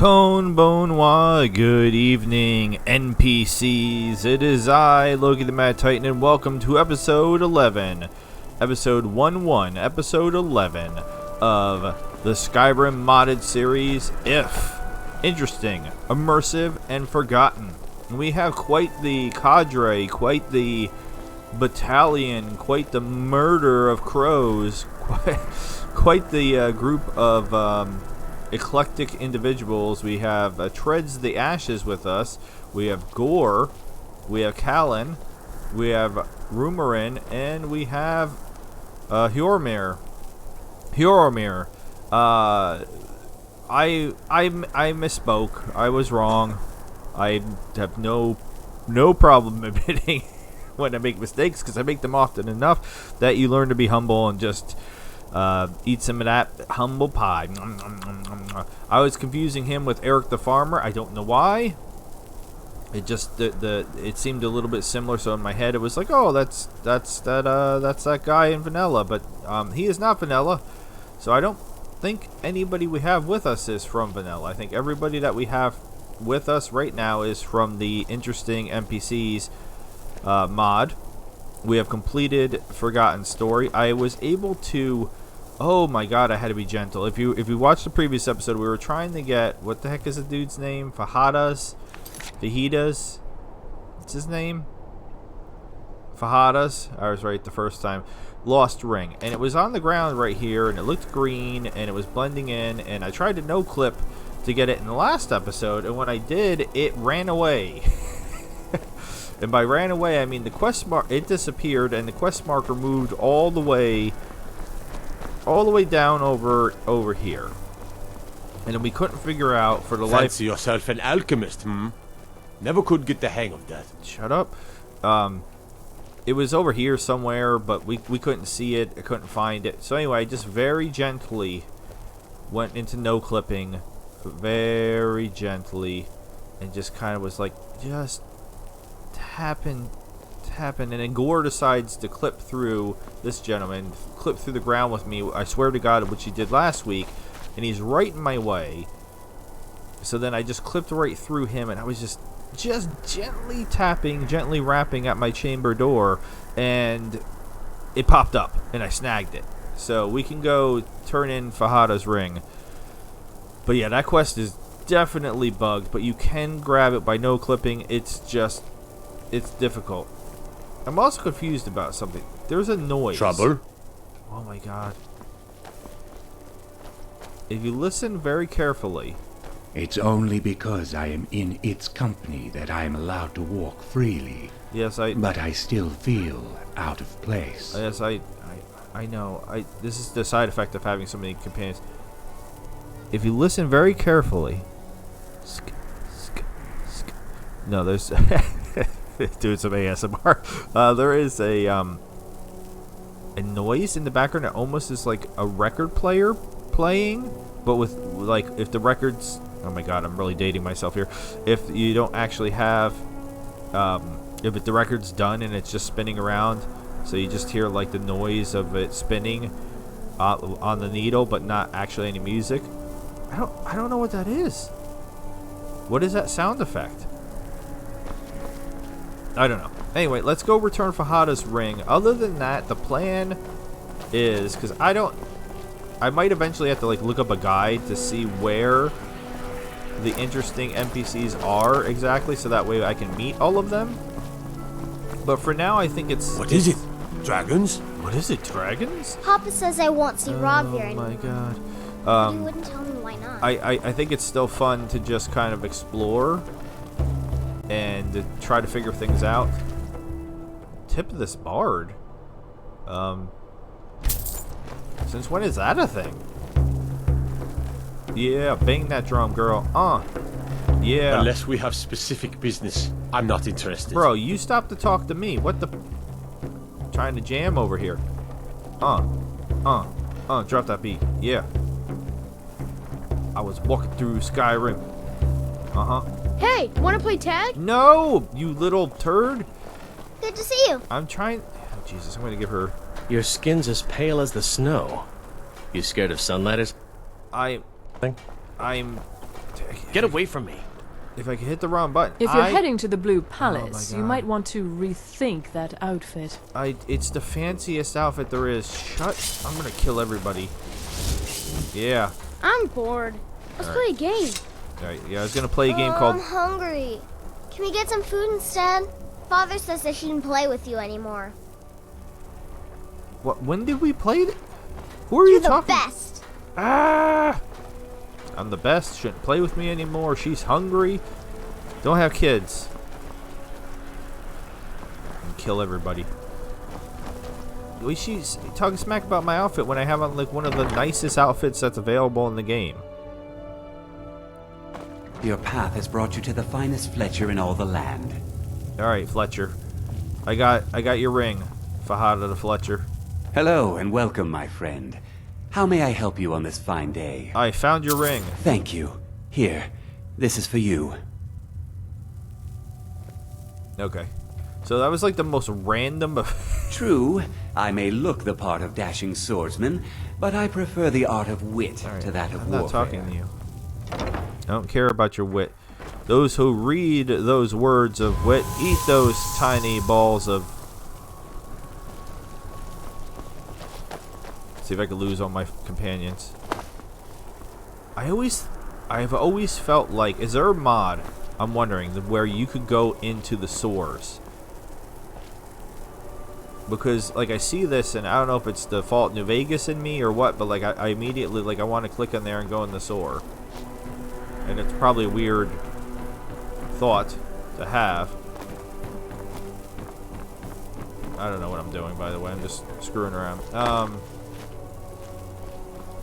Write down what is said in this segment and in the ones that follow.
Konbanwa, good evening, NPCs. It is I, Loki the Mad Titan, and welcome to episode 11. Episode 1-1, episode 11 of the Skyrim modded series, If. Interesting, immersive, and forgotten. We have quite the cadre, quite the battalion, quite the murder of crows, quite the group of eclectic individuals. We have Treads the Ashes with us. We have Gore. We have Callan. We have Rumorin, and we have Hjormir. I misspoke. I was wrong. I have no problem admitting when I make mistakes, because I make them often enough that you learn to be humble and just eat some of that humble pie. I was confusing him with Eric the Farmer. I don't know why. It just it seemed a little bit similar, so in my head it was like, oh, that's that guy in Vanilla, but he is not Vanilla. So I don't think anybody we have with us is from Vanilla. I think everybody that we have with us right now is from the Interesting NPCs mod. We have completed Forgotten Story. I was able to... Oh my god, I had to be gentle. If you watched the previous episode, we were trying to get... What the heck is the dude's name? Fajitas? What's his name? Fajitas? I was right the first time. Lost ring. And it was on the ground right here, and it looked green, and it was blending in, and I tried to no-clip to get it in the last episode, and when I did, it ran away. And by ran away, I mean the quest mark, it disappeared, and the quest marker moved all the way down over here. And then we couldn't figure out for the life... Fancy yourself an alchemist, Never could get the hang of that. Shut up. It was over here somewhere, but we couldn't see it. I couldn't find it. So anyway, I just very gently went into no clipping, very gently, and just kind of was like, just tapping, and then Gore decides to clip through this gentleman, clip through the ground with me. I swear to God, which he did last week, and he's right in my way. So then I just clipped right through him, and I was just gently tapping, gently rapping at my chamber door, and it popped up, and I snagged it. So we can go turn in Fajita's ring. But yeah, that quest is definitely bugged, but you can grab it by no clipping. It's difficult. I'm also confused about something. There's a noise. Trouble? Oh my god. If you listen very carefully... It's only because I am in its company that I am allowed to walk freely. Yes, But I still feel out of place. Yes, I know. This is the side effect of having so many companions. If you listen very carefully... No, there's... doing some ASMR. There is a noise in the background that almost is like a record player playing, but with, like, if the records... Oh my god, I'm really dating myself here. If you don't actually have... if the record's done and it's just spinning around, so you just hear like the noise of it spinning on the needle, but not actually any music. I don't know what that is. What is that sound effect? I don't know. Anyway, let's go return Fajita's ring. Other than that, the plan is, because I might eventually have to like look up a guide to see where the interesting NPCs are exactly, so that way I can meet all of them. But for now, I think it's... What is it? Dragons? What is it? Dragons? Papa says I won't see Rob here anymore. Oh my god. But you wouldn't tell me why not. I think it's still fun to just kind of explore and to try to figure things out. Tip of this bard. Since when is that a thing? Yeah, bang that drum, girl. Yeah. Unless we have specific business, I'm not interested. Bro, you stop to talk to me. What the... Trying to jam over here. Drop that beat. Yeah. I was walking through Skyrim. Hey, wanna play tag? No, you little turd. Good to see you. I'm trying... Oh, Jesus, I'm gonna give her... Your skin's as pale as the snow. You scared of sunlighters? I'm Get away from me. If I can hit the wrong button. If you're heading to the Blue Palace, my you God. might want to rethink that outfit. It's the fanciest outfit there is. Shut. I'm gonna kill everybody. Yeah. I'm bored. Let's play a game. Alright, yeah, I was gonna play a game I'm called... hungry. Can we get some food instead? Father says I shouldn't play with you anymore. What? When did we play it? Who are you You're the talking? best. Ah! I'm the best. Shouldn't play with me anymore. She's hungry. Don't have kids. And kill everybody. Wait, she's talking smack about my outfit when I have on like one of the nicest outfits that's available in the game. Your path has brought you to the finest Fletcher in all the land. All right, Fletcher. I got your ring, Fajada the Fletcher. Hello and welcome, my friend. How may I help you on this fine day? I found your ring. Thank you. Here, this is for you. Okay. So that was like the most random of... True, I may look the part of dashing swordsman, but I prefer the art of wit All right, to that of I'm warfare. not talking to you. I don't care about your wit. Those who read those words of wit eat those tiny balls of... See if I can lose all my companions. I've always felt like, is there a mod, I'm wondering, where you could go into the sewers? Because like I see this and I don't know if it's the Fallout New Vegas in me or what, but like I immediately like I want to click on there and go in the sewer. And it's probably a weird thought to have. I don't know what I'm doing, by the way. I'm just screwing around.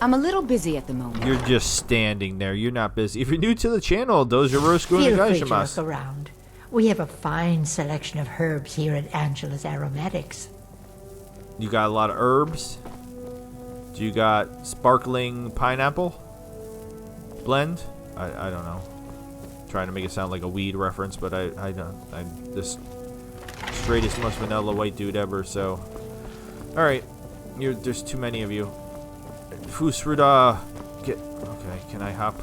I'm a little busy at the moment. You're just standing there. You're not busy. If you're new to the channel, those are Roscoe Feel and free to look Gaishamas. around. We have a fine selection of herbs here at Angela's Aromatics. You got a lot of herbs. Do you got sparkling pineapple blend? I don't know. Trying to make it sound like a weed reference, but I don't. I'm the straightest, most vanilla white dude ever. So, all right, there's too many of you. Fusruda, okay. Can I hop?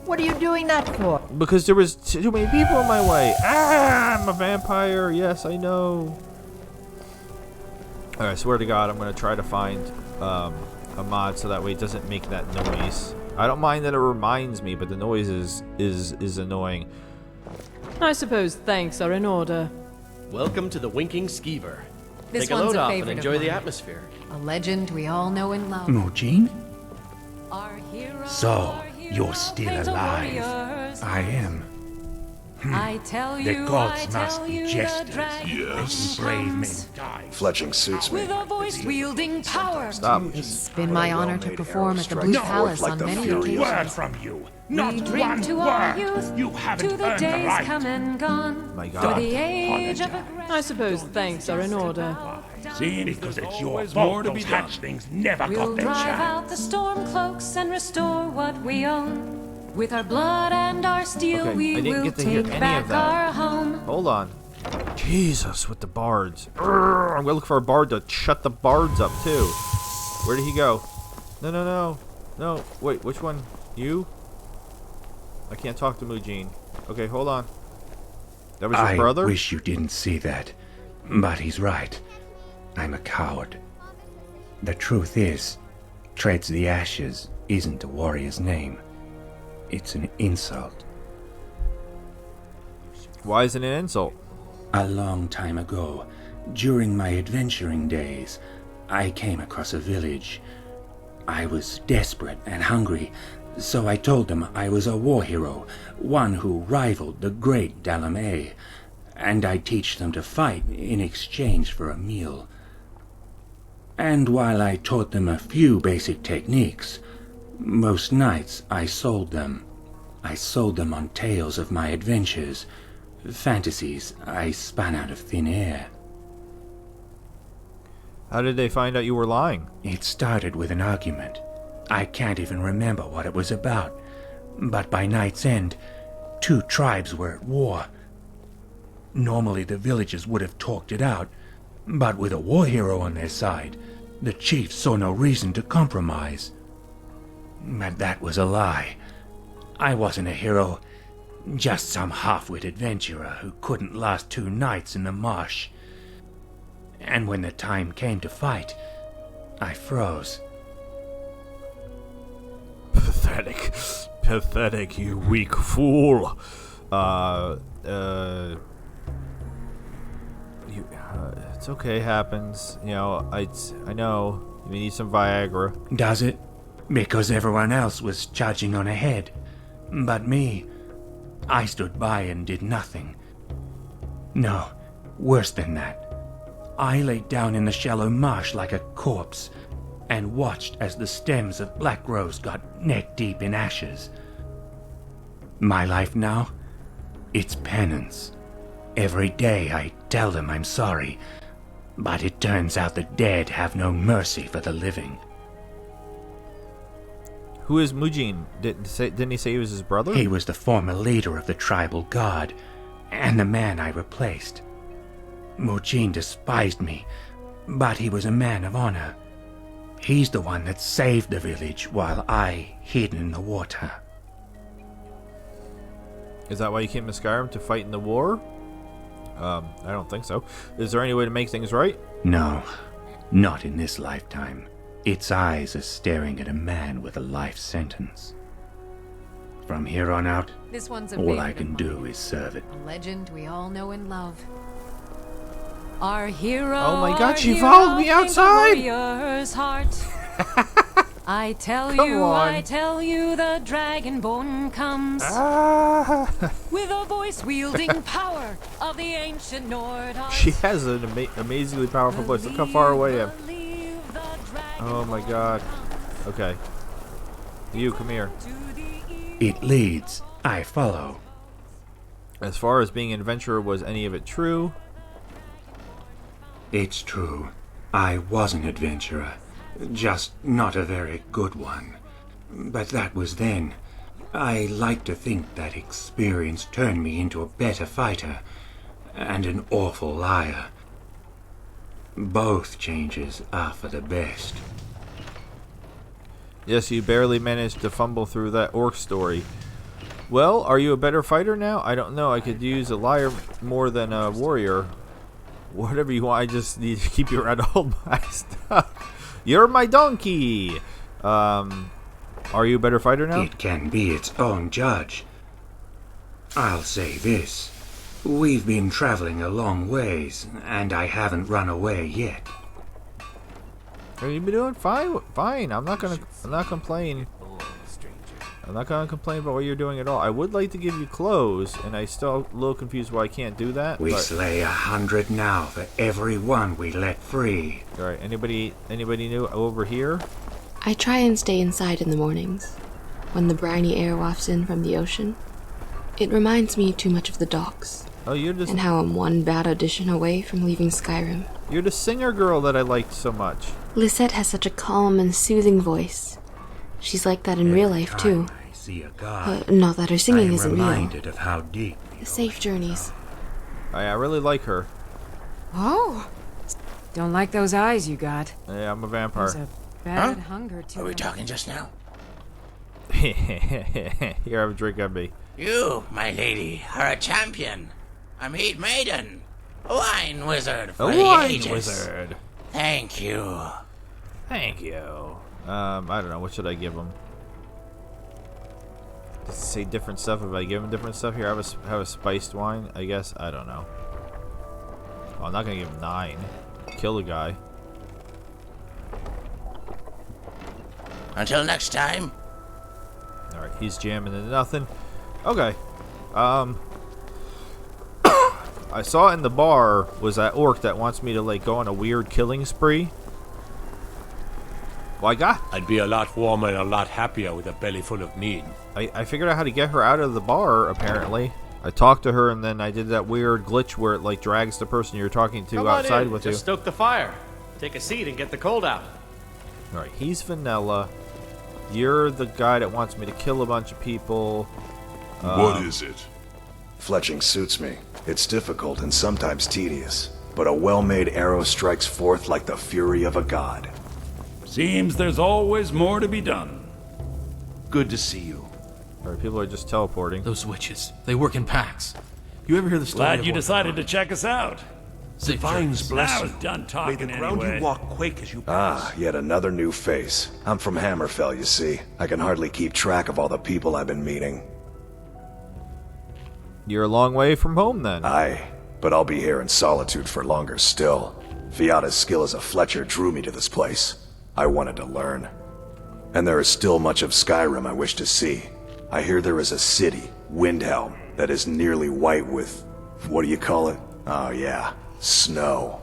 What are you doing that for? Because there was too many people in my way. Ah, I'm a vampire. Yes, I know. Alright, I swear to God, I'm going to try to find a mod so that way it doesn't make that noise. I don't mind that it reminds me, but the noise is annoying. I suppose thanks are in order. Welcome to the Winking Skeever. This Take a one's load a off and favorite of enjoy the mine. atmosphere. A legend we all know and love. Mujin? Our hero, So, our hero you're still paints a alive. warrior's I am. I tell The you, gods I must tell be you, jesters, the dragon making brave men comes die. Fletching suits me. with a voice wielding power. Stop. It's been my honor to perform at the Blue No, Palace like on the many Fury. Word occasions. from you. We Not drink one to our word. youth, You haven't to the earned the days right. come and gone, My to God. the age of aggression. I suppose thanks are in order. See, because it's your fault those hatchlings never We'll got their drive chance. out the storm cloaks and restore what we own. With our blood and our steel, Okay, I we didn't will get to hear take any back of that. our home. Hold on. Jesus, with the bards. Urgh, I'm gonna look for a bard to shut the bards up too. Where did he go? No. Wait, which one? You? I can't talk to Mujin. Okay, hold on. That was your I brother? wish you didn't see that, but he's right. I'm a coward. The truth is, treads the ashes isn't a warrior's name. It's an insult. Why is it an insult? A long time ago, during my adventuring days, I came across a village. I was desperate and hungry, so I told them I was a war hero, one who rivaled the great Dalamé, and I'd teach them to fight in exchange for a meal. And while I taught them a few basic techniques, most nights I sold them. I sold them on tales of my adventures, fantasies I spun out of thin air. How did they find out you were lying? It started with an argument. I can't even remember what it was about, but by night's end, two tribes were at war. Normally the villagers would have talked it out, but with a war hero on their side, the chiefs saw no reason to compromise. But that was a lie. I wasn't a hero, just some half-wit adventurer who couldn't last 2 nights in the marsh. And when the time came to fight, I froze. Pathetic. Pathetic, you weak fool. It's okay, happens. You know, I know. You need some Viagra. Does it? Because everyone else was charging on ahead. But me, I stood by and did nothing. No, worse than that. I lay down in the shallow marsh like a corpse and watched as the stems of black rose got neck-deep in ashes. My life now? It's penance. Every day I tell them I'm sorry, but it turns out the dead have no mercy for the living. Who is Mujin? Didn't he say he was his brother? He was the former leader of the tribal guard, and the man I replaced. Mujin despised me, but he was a man of honor. He's the one that saved the village while I hid in the water. Is that why you came to Skyrim, to fight in the war? I don't think so. Is there any way to make things right? No, not in this lifetime. Its eyes are staring at a man with a life sentence. From here on out, This one's a all favorite I of can mine. do is serve it. A legend we all know and love. Our hero. Oh my God, our she hero followed me came to outside! warrior's heart. I tell Come you, on. I tell you, the dragonborn comes with a voice wielding power of the ancient Nord. She has an amazingly powerful voice. Look how far away I am. Oh my God. Okay. You, come here. It leads, I follow. As far as being an adventurer, was any of it true? It's true. I was an adventurer, just not a very good one. But that was then. I like to think that experience turned me into a better fighter and an awful liar. Both changes are for the best. Yes, you barely managed to fumble through that orc story. Well, are you a better fighter now? I don't know. I could use a liar more than a warrior. Whatever you want, I just need to keep you around to hold my stuff. You're my donkey! Are you a better fighter now? It can be its own judge. I'll say this. We've been traveling a long ways, and I haven't run away yet. You've been doing fine. Fine. I'm not complaining. I'm not gonna complain about what you're doing at all. I would like to give you clothes, and I still a little confused why I can't do that. We but... slay 100 now for every one we let free. All right. Anybody new over here? I try and stay inside in the mornings, when the briny air wafts in from the ocean. It reminds me too much of the docks. Oh, you're just. And how I'm one bad audition away from leaving Skyrim. You're the singer girl that I liked so much. Lisette has such a calm and soothing voice. She's like that in real life too. I see a god. Not that her singing isn't real. reminded of how deep. Safe journeys. I really like her. Oh, don't like those eyes you got. Yeah, I'm a There's vampire. a bad hunger to Are we them. talking just now? Here, have a drink on me. You, my lady, are a champion, a meat maiden, a wine wizard for A the wine ages. wizard. Thank you. Thank you. I don't know. What should I give him? Does it say different stuff if I give him different stuff? Here, have a spiced wine, I guess. I don't know. Oh, I'm not gonna give him 9. Kill the guy. Until next time. All right, he's jamming into nothing. Okay. I saw in the bar was that orc that wants me to like go on a weird killing spree. Well, I'd be a lot warmer and a lot happier with a belly full of meat. I figured out how to get her out of the bar, apparently. I talked to her, and then I did that weird glitch where it, like, drags the person you're talking to Come on outside in. with Just you. stoke the fire. Take a seat and get the cold out. Alright, he's vanilla. You're the guy that wants me to kill a bunch of people. What is it? Fletching suits me. It's difficult and sometimes tedious, but a well-made arrow strikes forth like the fury of a god. Seems there's always more to be done. Good to see you. Alright, people are just teleporting. Those witches, they work in packs. You ever hear the story Glad of you one- decided to check us out. Divine's I blessing. was done May talking the ground anyway. you walk quake as you pass. Ah, yet another new face. I'm from Hammerfell, you see. I can hardly keep track of all the people I've been meeting. You're a long way from home, then. Aye, but I'll be here in solitude for longer still. Fiata's skill as a Fletcher drew me to this place. I wanted to learn. And there is still much of Skyrim I wish to see. I hear there is a city, Windhelm, that is nearly white with... what do you call it? Oh yeah, snow.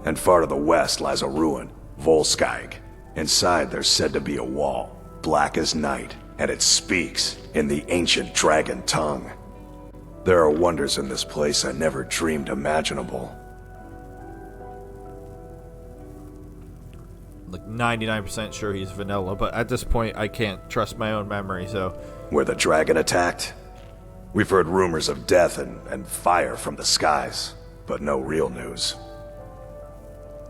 And far to the west lies a ruin, Volskag. Inside there's said to be a wall, black as night, and it speaks in the ancient dragon tongue. There are wonders in this place I never dreamed imaginable. Like 99% sure he's vanilla, but at this point I can't trust my own memory, so... Where the dragon attacked? We've heard rumors of death and fire from the skies, but no real news.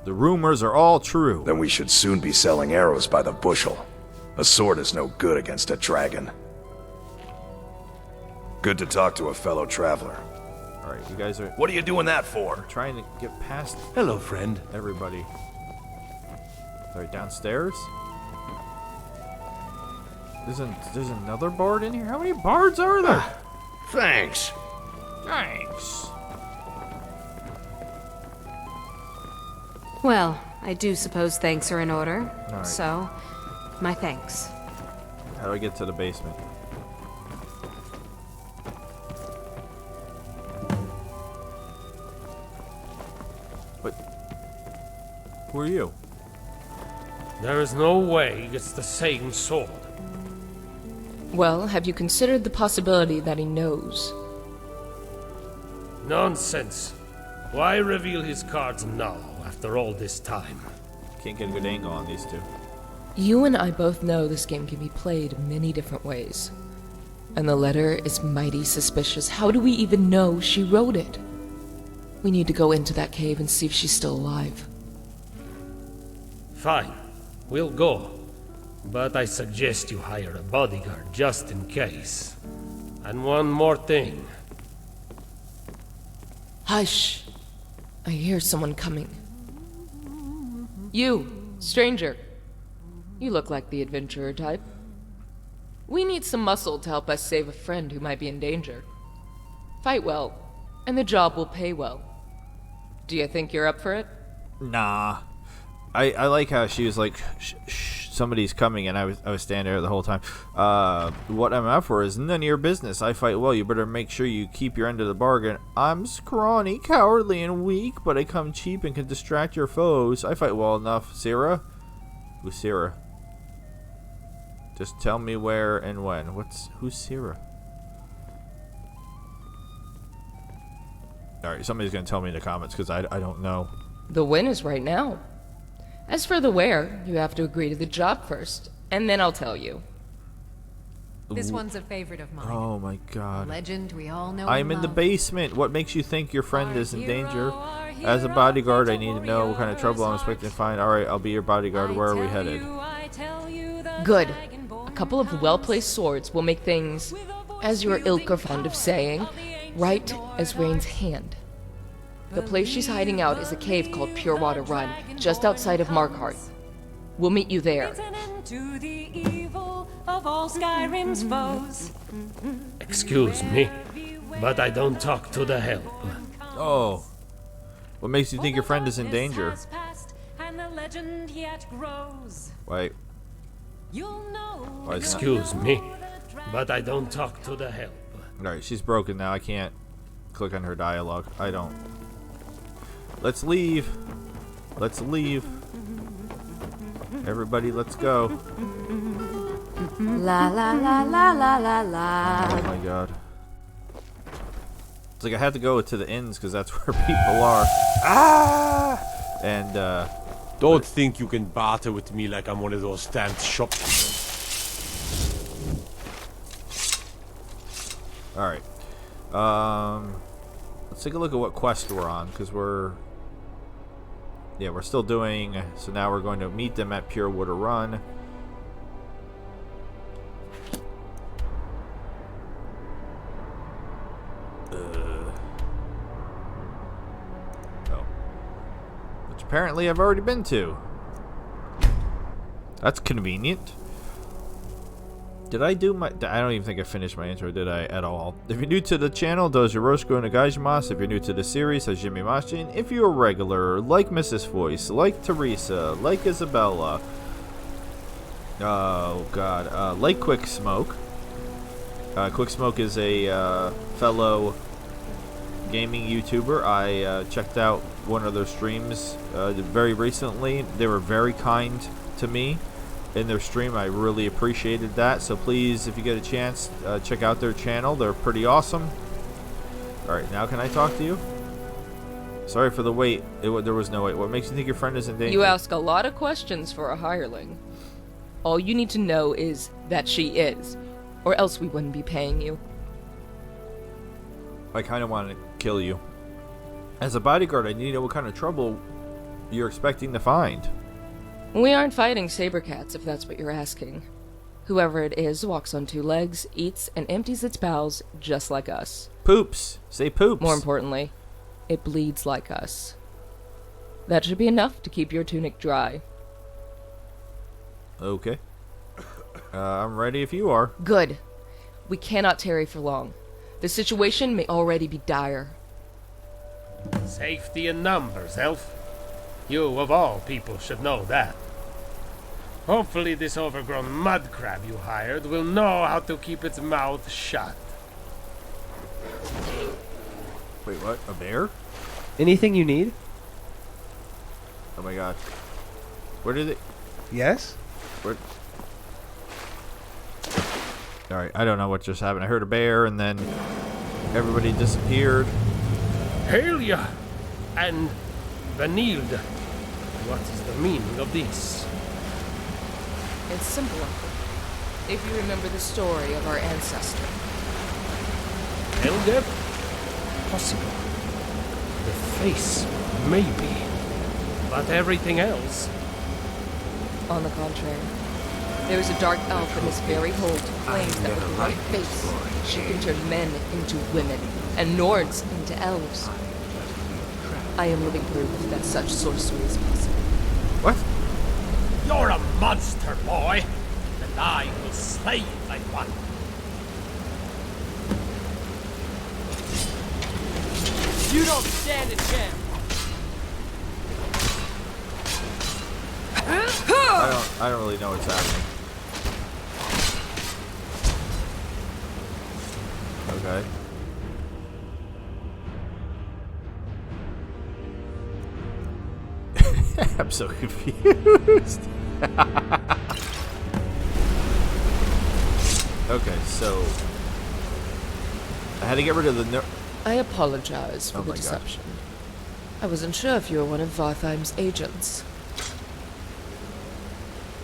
The rumors are all true. Then we should soon be selling arrows by the bushel. A sword is no good against a dragon. Good to talk to a fellow traveler. Alright, you guys are... What are you doing that for? Trying to get past... Hello, friend. Everybody. Sorry, downstairs? There's another bard in here? How many bards are there? Thanks. Thanks. Well, I do suppose thanks are in order. Alright. So, my thanks. How do I get to the basement? What? Who are you? There is no way it's the same sword. Well, have you considered the possibility that he knows? Nonsense. Why reveal his cards now, after all this time? Can't get a good angle on these two. You and I both know this game can be played many different ways. And the letter is mighty suspicious. How do we even know she wrote it? We need to go into that cave and see if she's still alive. Fine. We'll go. But I suggest you hire a bodyguard just in case. And one more thing. Hush! I hear someone coming. You, stranger. You look like the adventurer type. We need some muscle to help us save a friend who might be in danger. Fight well, and the job will pay well. Do you think you're up for it? Nah. I like how she was like, shh, somebody's coming, and I was standing there the whole time. What I'm up for is none of your business. I fight well. You better make sure you keep your end of the bargain. I'm scrawny, cowardly, and weak, but I come cheap and can distract your foes. I fight well enough. Syrah? Who's Syrah? Just tell me where and when. Who's Syrah? Alright, somebody's gonna tell me in the comments, because I don't know. The win is right now. As for the where, you have to agree to the job first, and then I'll tell you. This one's a favorite of mine. Oh my god. Legend we all know. I'm in the basement. What makes you think your friend is in danger? As a bodyguard, I need to know what kind of trouble I'm expecting to find. Alright, I'll be your bodyguard. Where are we headed? Good. A couple of well-placed swords will make things, as your ilk are fond of saying, right as Rain's hand. The place she's hiding out is a cave called Purewater Run, just outside of Markarth. We'll meet you there. To the evil of all Skyrim's foes. Excuse me, but I don't talk to the help. Oh. What makes you think your friend is in danger? And the legend yet grows. Wait. Excuse me, but I don't talk to the help. Alright, she's broken now. I can't click on her dialogue. I don't. Let's leave. Let's leave. Everybody, let's go. La la la la la la la. Oh my god. It's like I had to go to the inns because that's where people are. Ah! And, Don't think you can barter with me like I'm one of those stamped shopkeepers. Alright. Let's take a look at what quest we're on, because we're still doing, so now we're going to meet them at Purewater Run. apparently I've already been to. That's convenient. Did I do my... I don't even think I finished my intro, did I, at all? If you're new to the channel, Dozoroshko and Nagaijimas. If you're new to the series, Hajime Mashin. If you're a regular, like Mrs. Voice, like Teresa, like Isabella... Oh, God. Like Quick Smoke. Quick Smoke is a fellow gaming YouTuber. I checked out one of their streams very recently. They were very kind to me in their stream. I really appreciated that. So please, if you get a chance, check out their channel. They're pretty awesome. Alright, now can I talk to you? Sorry for the wait. There was no wait. What makes you think your friend is in danger? You ask a lot of questions for a hireling. All you need to know is that she is, or else we wouldn't be paying you. I kind of want to kill you. As a bodyguard, I need to know what kind of trouble you're expecting to find. We aren't fighting saber cats, if that's what you're asking. Whoever it is walks on two legs, eats, and empties its bowels just like us. Poops. Say poops. More importantly, it bleeds like us. That should be enough to keep your tunic dry. Okay. I'm ready if you are. Good. We cannot tarry for long. The situation may already be dire. Safety in numbers, elf. You, of all people, should know that. Hopefully this overgrown mud crab you hired will know how to keep its mouth shut. Wait, what? A bear? Anything you need? Oh my god. Where did it... Yes? Where... Alright, I don't know what just happened. I heard a bear and then everybody disappeared. Hail ya! And Vanilde. What is the meaning of this? It's simple, Uncle. If you remember the story of our ancestor. Helge? Possible. The face, maybe. But everything else? On the contrary. There is a dark elf in this very hold who claims that with one face, she can turn men into women, and Nords into elves. I am living proof that such sorcery is possible. What? You're a monster, boy, and I will slay you like one. You don't stand a chance. I don't really know what's happening. Okay. I'm so confused. Okay, so I had to get rid of the I apologize for Oh the my deception. I wasn't sure if you were one of Vartheim's agents.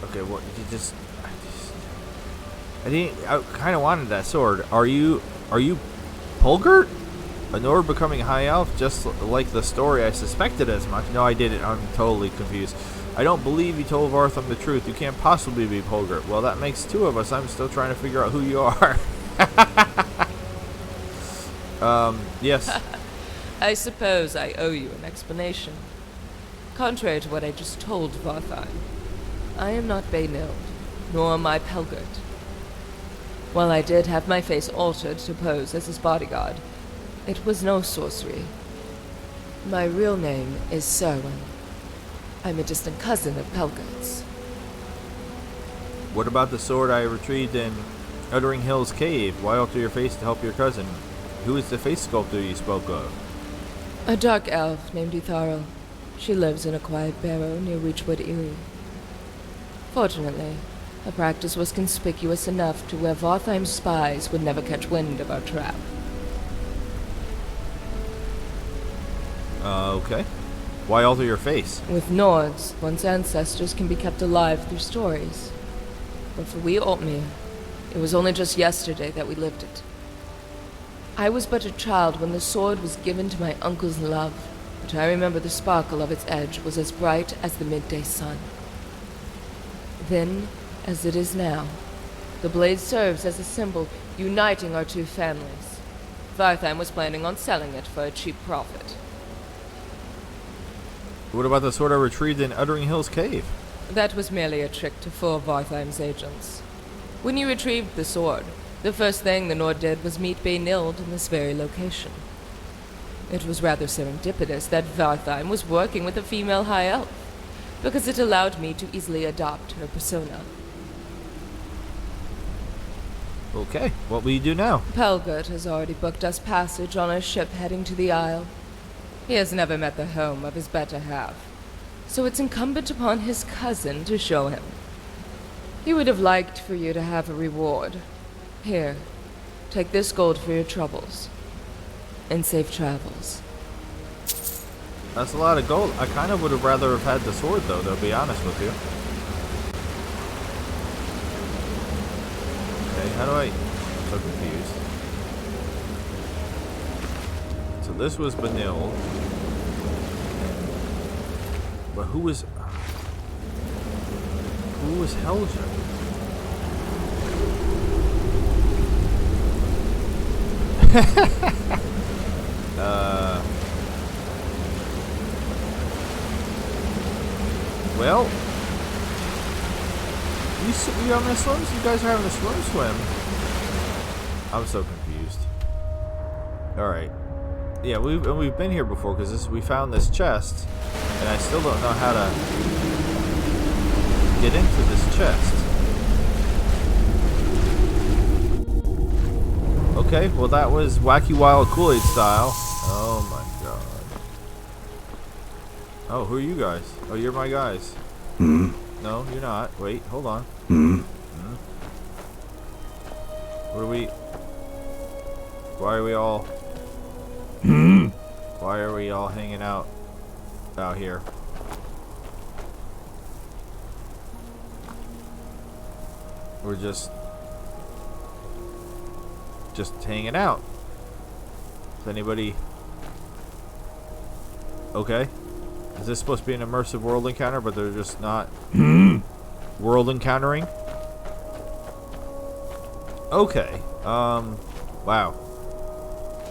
Okay, well, I kind of wanted that sword. Are you Polgert? A Nord becoming high elf, just like the story I suspected as much. No, I didn't. I'm totally confused. I don't believe you told Vartham the truth. You can't possibly be Polgert. Well, that makes two of us. I'm still trying to figure out who you are. Yes. I suppose I owe you an explanation. Contrary to what I just told Vartheim, I am not Bayneld, nor am I Pelgert. While I did have my face altered to pose as his bodyguard, it was no sorcery. My real name is Serwin. I'm a distant cousin of Pelgert's. What about the sword I retrieved in Uttering Hill's cave? Why alter your face to help your cousin? Who is the face sculptor you spoke of? A dark elf named Utharl. She lives in a quiet barrow near Reachwood Eyrie. Fortunately, her practice was conspicuous enough to where Vartheim's spies would never catch wind of our trap. Okay. Why alter your face? With Nords, one's ancestors can be kept alive through stories. But for we Altmere, it was only just yesterday that we lived it. I was but a child when the sword was given to my uncle's love, but I remember the sparkle of its edge was as bright as the midday sun. Then, as it is now, the blade serves as a symbol uniting our two families. Vartheim was planning on selling it for a cheap profit. What about the sword I retrieved in Uttering Hills Cave? That was merely a trick to fool Vartheim's agents. When you retrieved the sword, the first thing the Nord did was meet Baynild in this very location. It was rather serendipitous that Vartheim was working with a female high elf, because it allowed me to easily adopt her persona. Okay, what will you do now? Pelgert has already booked us passage on a ship heading to the Isle. He has never met the home of his better half, so it's incumbent upon his cousin to show him. He would have liked for you to have a reward. Here, take this gold for your troubles. And safe travels. That's a lot of gold. I kind of would have rather have had the sword, though, to be honest with you. Okay, how do I... I'm so confused. So this was Benil. But who was... Who was Helja? Well, you having a swim? You guys are having a swim. I'm so confused. All right, yeah, we've been here before because we found this chest, and I still don't know how to get into this chest. Okay, well that was Wacky Wild Kool-Aid style. Oh my god. Oh, who are you guys? Oh, you're my guys. Hmm? No, you're not. Wait, hold on. Hmm? What are we... Why are we all... Hmm? Why are we all hanging out here? We're just hanging out. Is anybody... Okay. Is this supposed to be an immersive world encounter, but they're just not world encountering? Okay. Wow.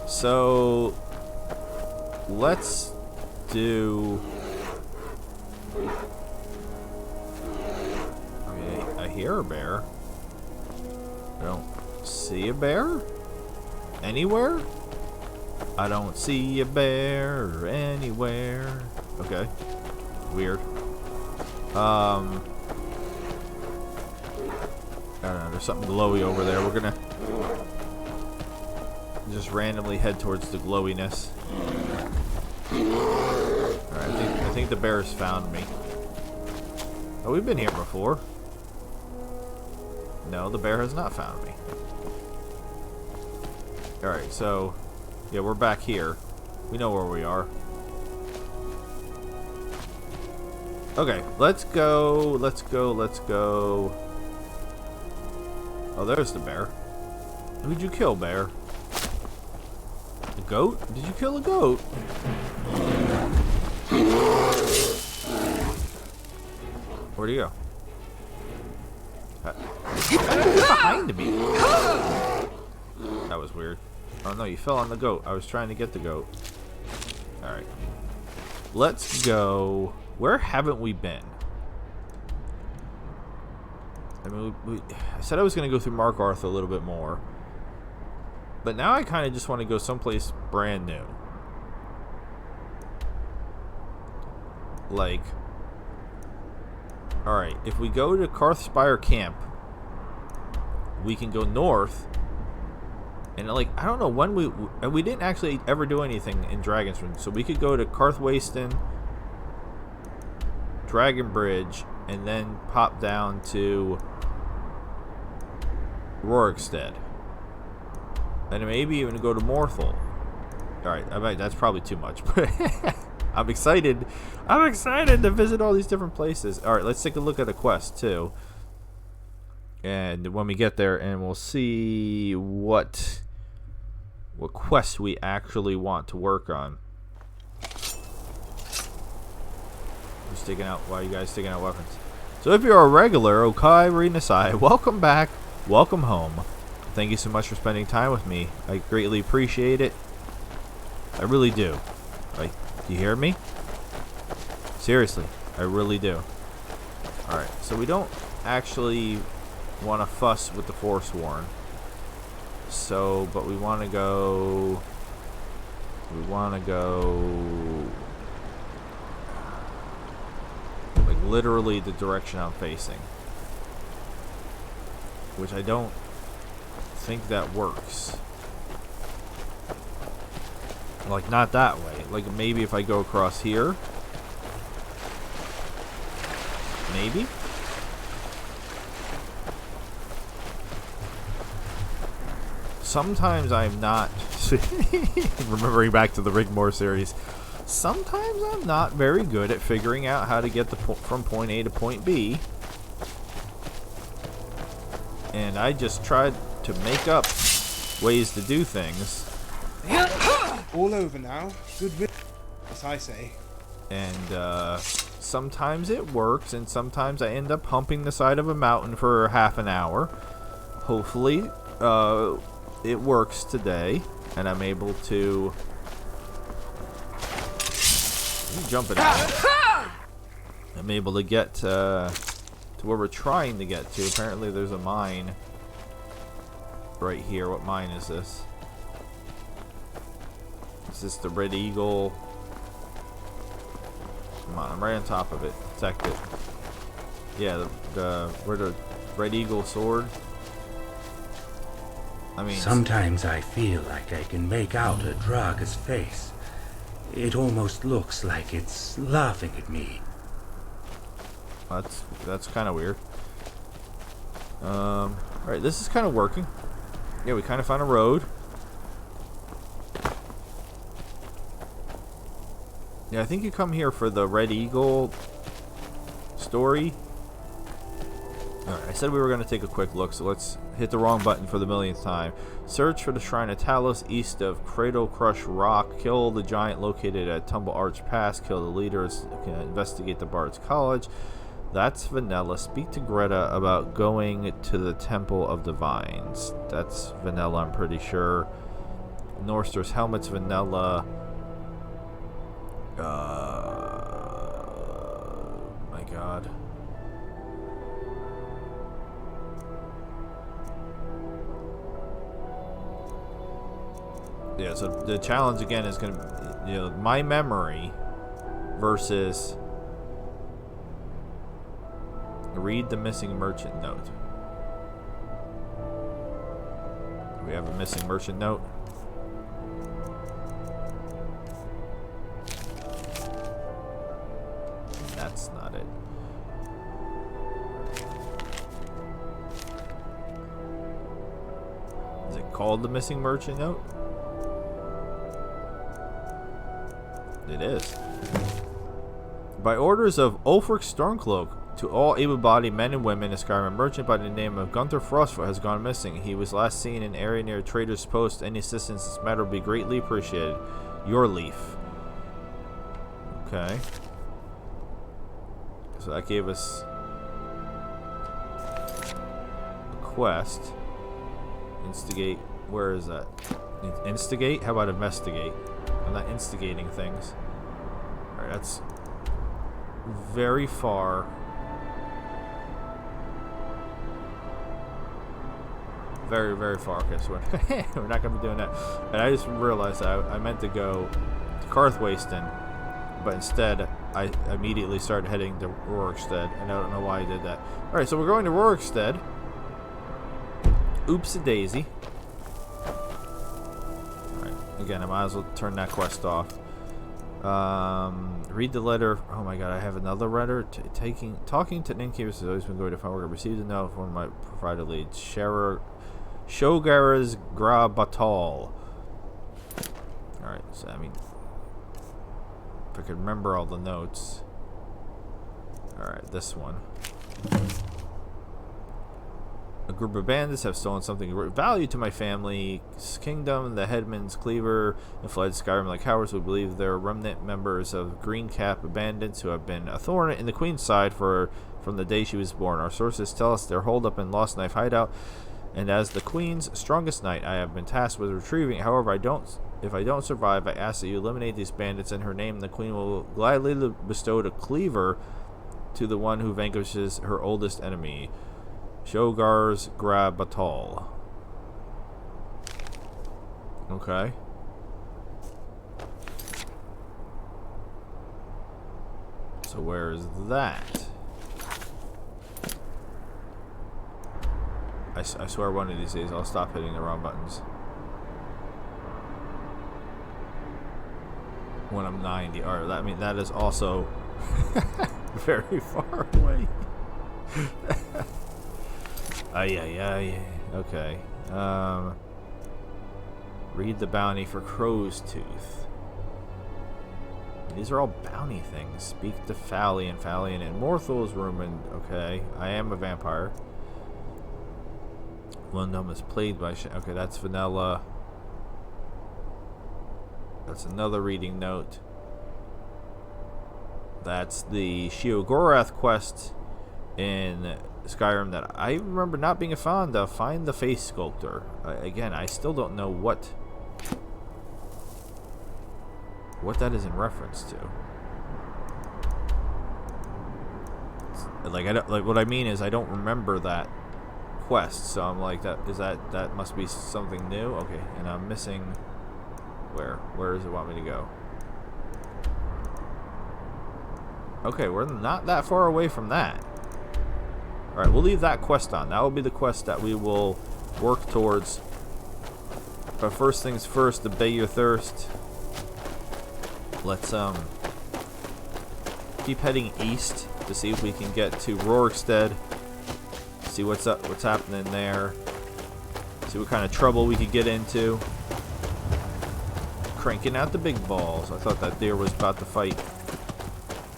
So let's do... I mean, I hear a bear. I don't see a bear anywhere. I don't see a bear anywhere. Okay. Weird. I don't know, there's something glowy over there. We're gonna just randomly head towards the glowiness. Alright, I think the bear's found me. Oh, we've been here before. No, the bear has not found me. Alright, so yeah, we're back here. We know where we are. Okay, let's go. Oh, there's the bear. Who'd you kill, bear? A goat? Did you kill a goat? Where'd he go? Behind me. That was weird. Oh no, you fell on the goat. I was trying to get the goat. Alright. Let's go. Where haven't we been? I mean, I said I was going to go through Markarth a little bit more. But now I kind of just want to go someplace brand new. Like... Alright, if we go to Karthspire Camp, we can go north. And like, I don't know when we didn't actually ever do anything in Dragonsrun. So we could go to Karthwasten, Dragon Bridge, and then pop down to Rorikstead. And maybe even go to Morthal. Alright, I bet that's probably too much, but I'm excited. I'm excited to visit all these different places. Alright, let's take a look at the quest too. And when we get there, and we'll see what quests we actually want to work on. Who's taking out? Why are you guys taking out weapons? So if you're a regular, Okai Rinasai, welcome back, welcome home. Thank you so much for spending time with me. I greatly appreciate it. I really do. Like, do you hear me? Seriously, I really do. Alright, so we don't actually want to fuss with the Forsworn. So, but we want to go... like, literally the direction I'm facing. Which I don't think that works. Like, not that way. Like, maybe if I go across here. Maybe? Sometimes I'm not... remembering back to the Rigmore series. Sometimes I'm not very good at figuring out how to get from point A to point B. And I just tried to make up ways to do things. All over now. Good riddance, as I say. And sometimes it works, and sometimes I end up humping the side of a mountain for half an hour. Hopefully, it works today, and I'm able to... Jump it out. I'm able to get to where we're trying to get to. Apparently there's a mine right here. What mine is this? Is this the Red Eagle? Come on, I'm right on top of it. Protect it. Yeah, where the Red Eagle sword. I mean, sometimes I feel like I can make out a Draga's face. It almost looks like it's laughing at me. That's kind of weird. Alright, this is kind of working. Yeah, we kind of found a road. Yeah, I think you come here for the Red Eagle story. Alright, I said we were going to take a quick look, so let's hit the wrong button for the millionth time. Search for the Shrine of Talos east of Cradle Crush Rock. Kill the giant located at Tumble Arch Pass. Kill the leaders. Investigate the Bard's College. That's Vanilla. Speak to Greta about going to the Temple of Divines. That's Vanilla, I'm pretty sure. Norster's Helmet's Vanilla. My god. Yeah, so the challenge again is going to be, you know, my memory versus read the missing merchant note. Do we have a missing merchant note? That's not it. Is it called the missing merchant note? It is. By orders of Ulfric Stormcloak, to all able-bodied men and women, a Skyrim merchant by the name of Gunther Frostfoot has gone missing. He was last seen in an area near Trader's Post. Any assistance in this matter will be greatly appreciated. Your Leaf. Okay. So that gave us a quest. Instigate. Where is that? Instigate? How about investigate? I'm not instigating things. Alright, that's very far. Very, very far. Okay, so we're not going to be doing that. And I just realized that I meant to go to Karthwasten, but instead I immediately started heading to Rorikstead, and I don't know why I did that. Alright, so we're going to Rorikstead. Oops-a-daisy. Alright, again, I might as well turn that quest off. Read the letter. Oh my god, I have another letter. Talking to Ninkivus has always been going to find work. I received a note from my provided lead. Shogaras Gra Batal. Alright, so I mean, if I could remember all the notes. Alright, this one. A group of bandits have stolen something of value to my family's kingdom. The headman's cleaver and fled Skyrim like cowards. We believe they're remnant members of Green Cap bandits who have been a thorn in the Queen's side from the day she was born. Our sources tell us they're holed up in Lost Knife hideout. and as the Queen's strongest knight, I have been tasked with retrieving it. However, if I don't survive, I ask that you eliminate these bandits in her name. The Queen will gladly bestow a cleaver to the one who vanquishes her oldest enemy, Shogar's Grabatal. Okay. So where is that? I swear one of these days I'll stop hitting the wrong buttons. When I'm 90. Alright, that is also very far away. Okay. Read the bounty for Crow's Tooth. These are all bounty things. Speak to Phalian in Morthal's room, and okay, I am a vampire. One of them is plagued by okay, that's vanilla. That's another reading note. That's the Sheogorath quest in Skyrim that I remember not being fond of. Find the face sculptor. Again, I still don't know what that is in reference to. What I mean is I don't remember that quest, so I'm like, that must be something new. Okay, and I'm missing where does it want me to go? Okay, we're not that far away from that. Alright, we'll leave that quest on. That will be the quest that we will work towards. But first things first, to abate your thirst. Let's keep heading east to see if we can get to Rorikstead. See what's happening there. See what kind of trouble we could get into. Cranking out the big balls. I thought that deer was about to fight.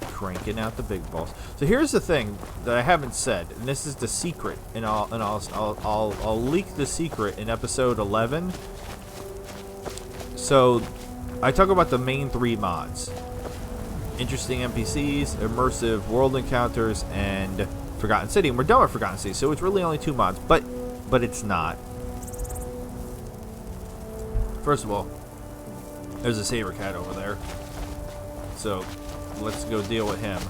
Cranking out the big balls. So here's the thing that I haven't said, and this is the secret, and I'll leak the secret in episode 11. So I talk about the main 3 mods: interesting NPCs, immersive world encounters, and Forgotten City. And we're done with Forgotten City, so it's really only 2 mods, but it's not. First of all, there's a saber cat over there, so let's go deal with him.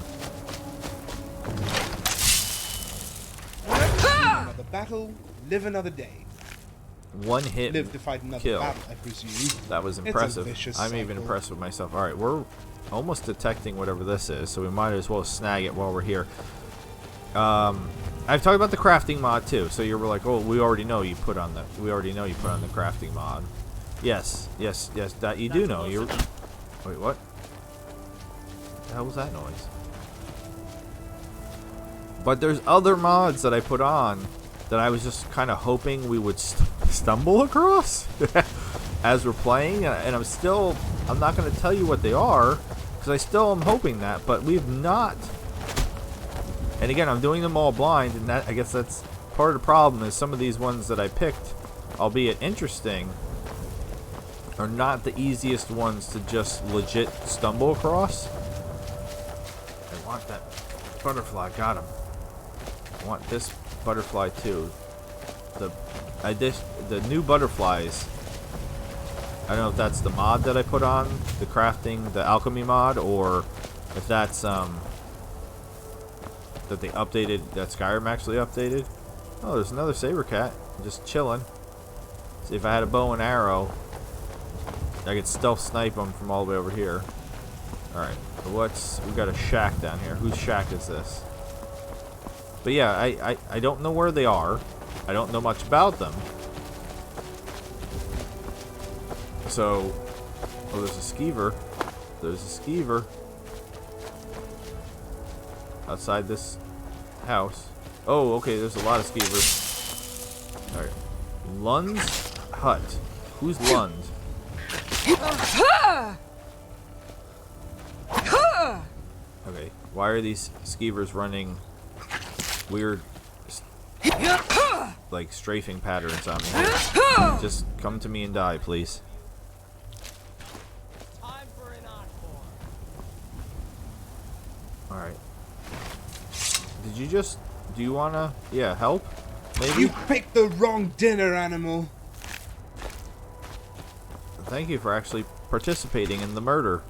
Another battle, live another day. One hit Live to fight another kill. battle, I presume. That was It's a impressive. vicious I'm even cycle. impressed with myself. Alright, we're almost detecting whatever this is, so we might as well snag it while we're here. I've talked about the crafting mod too, so you were like, oh, we already know you put on the crafting mod. Yes, that you do know. You're wait, what? The hell was that noise? But there's other mods that I put on that I was just kind of hoping we would stumble across as we're playing, and I'm not going to tell you what they are because I still am hoping that, but we've not. And again, I'm doing them all blind, and I guess that's part of the problem. Is some of these ones that I picked, albeit interesting, are not the easiest ones to just legit stumble across. I want that butterfly. Got him. I want this butterfly too. The new butterflies. I don't know if that's the mod that I put on, the crafting, the alchemy mod, or if that's that they updated, that Skyrim actually updated. Oh, there's another saber cat just chilling. See, if I had a bow and arrow, I could stealth snipe them from all the way over here. Alright, so we got a shack down here. Whose shack is this? But yeah, I don't know where they are. I don't know much about them. So, oh, there's a skeever. There's a skeever outside this house. Oh, okay, there's a lot of skeevers. Alright. Lund's hut. Who's Lund? Okay, why are these skeevers running weird, like, strafing patterns on me? Just come to me and die, please. Alright. Do you wanna, help? maybe? You picked the wrong dinner animal. Thank you for actually participating in the murder.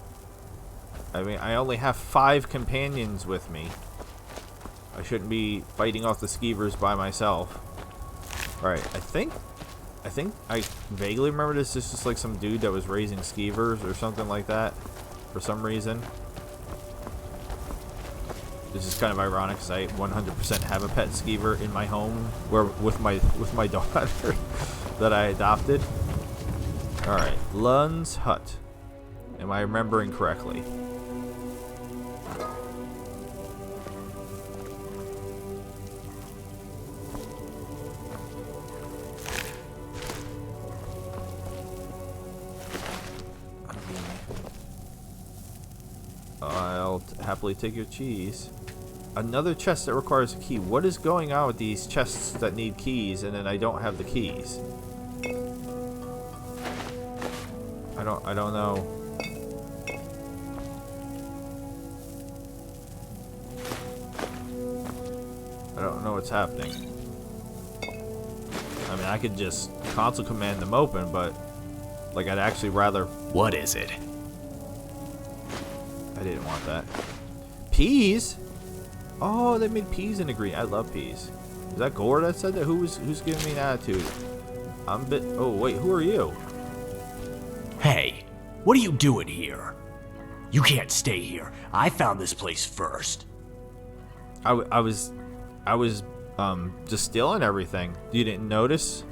I mean, I only have 5 companions with me. I shouldn't be fighting off the skeevers by myself. Alright, I think I vaguely remember this is just like some dude that was raising skeevers or something like that for some reason. This is kind of ironic because I 100% have a pet skeever in my home where with my daughter that I adopted. Alright, Lund's hut. Am I remembering correctly? I'll happily take your cheese. Another chest that requires a key. What is going on with these chests that need keys and then I don't have the keys? I don't know. I don't know what's happening. I mean, I could just console command them open, but like I'd actually rather. What is it? I didn't want that. Peas? Oh, they made peas in the green. I love peas. Is that Gore that said that? Who's giving me an attitude? I'm a bit. Oh wait, who are you? Hey, what are you doing here? You can't stay here. I found this place first. I was just stealing everything. You didn't notice?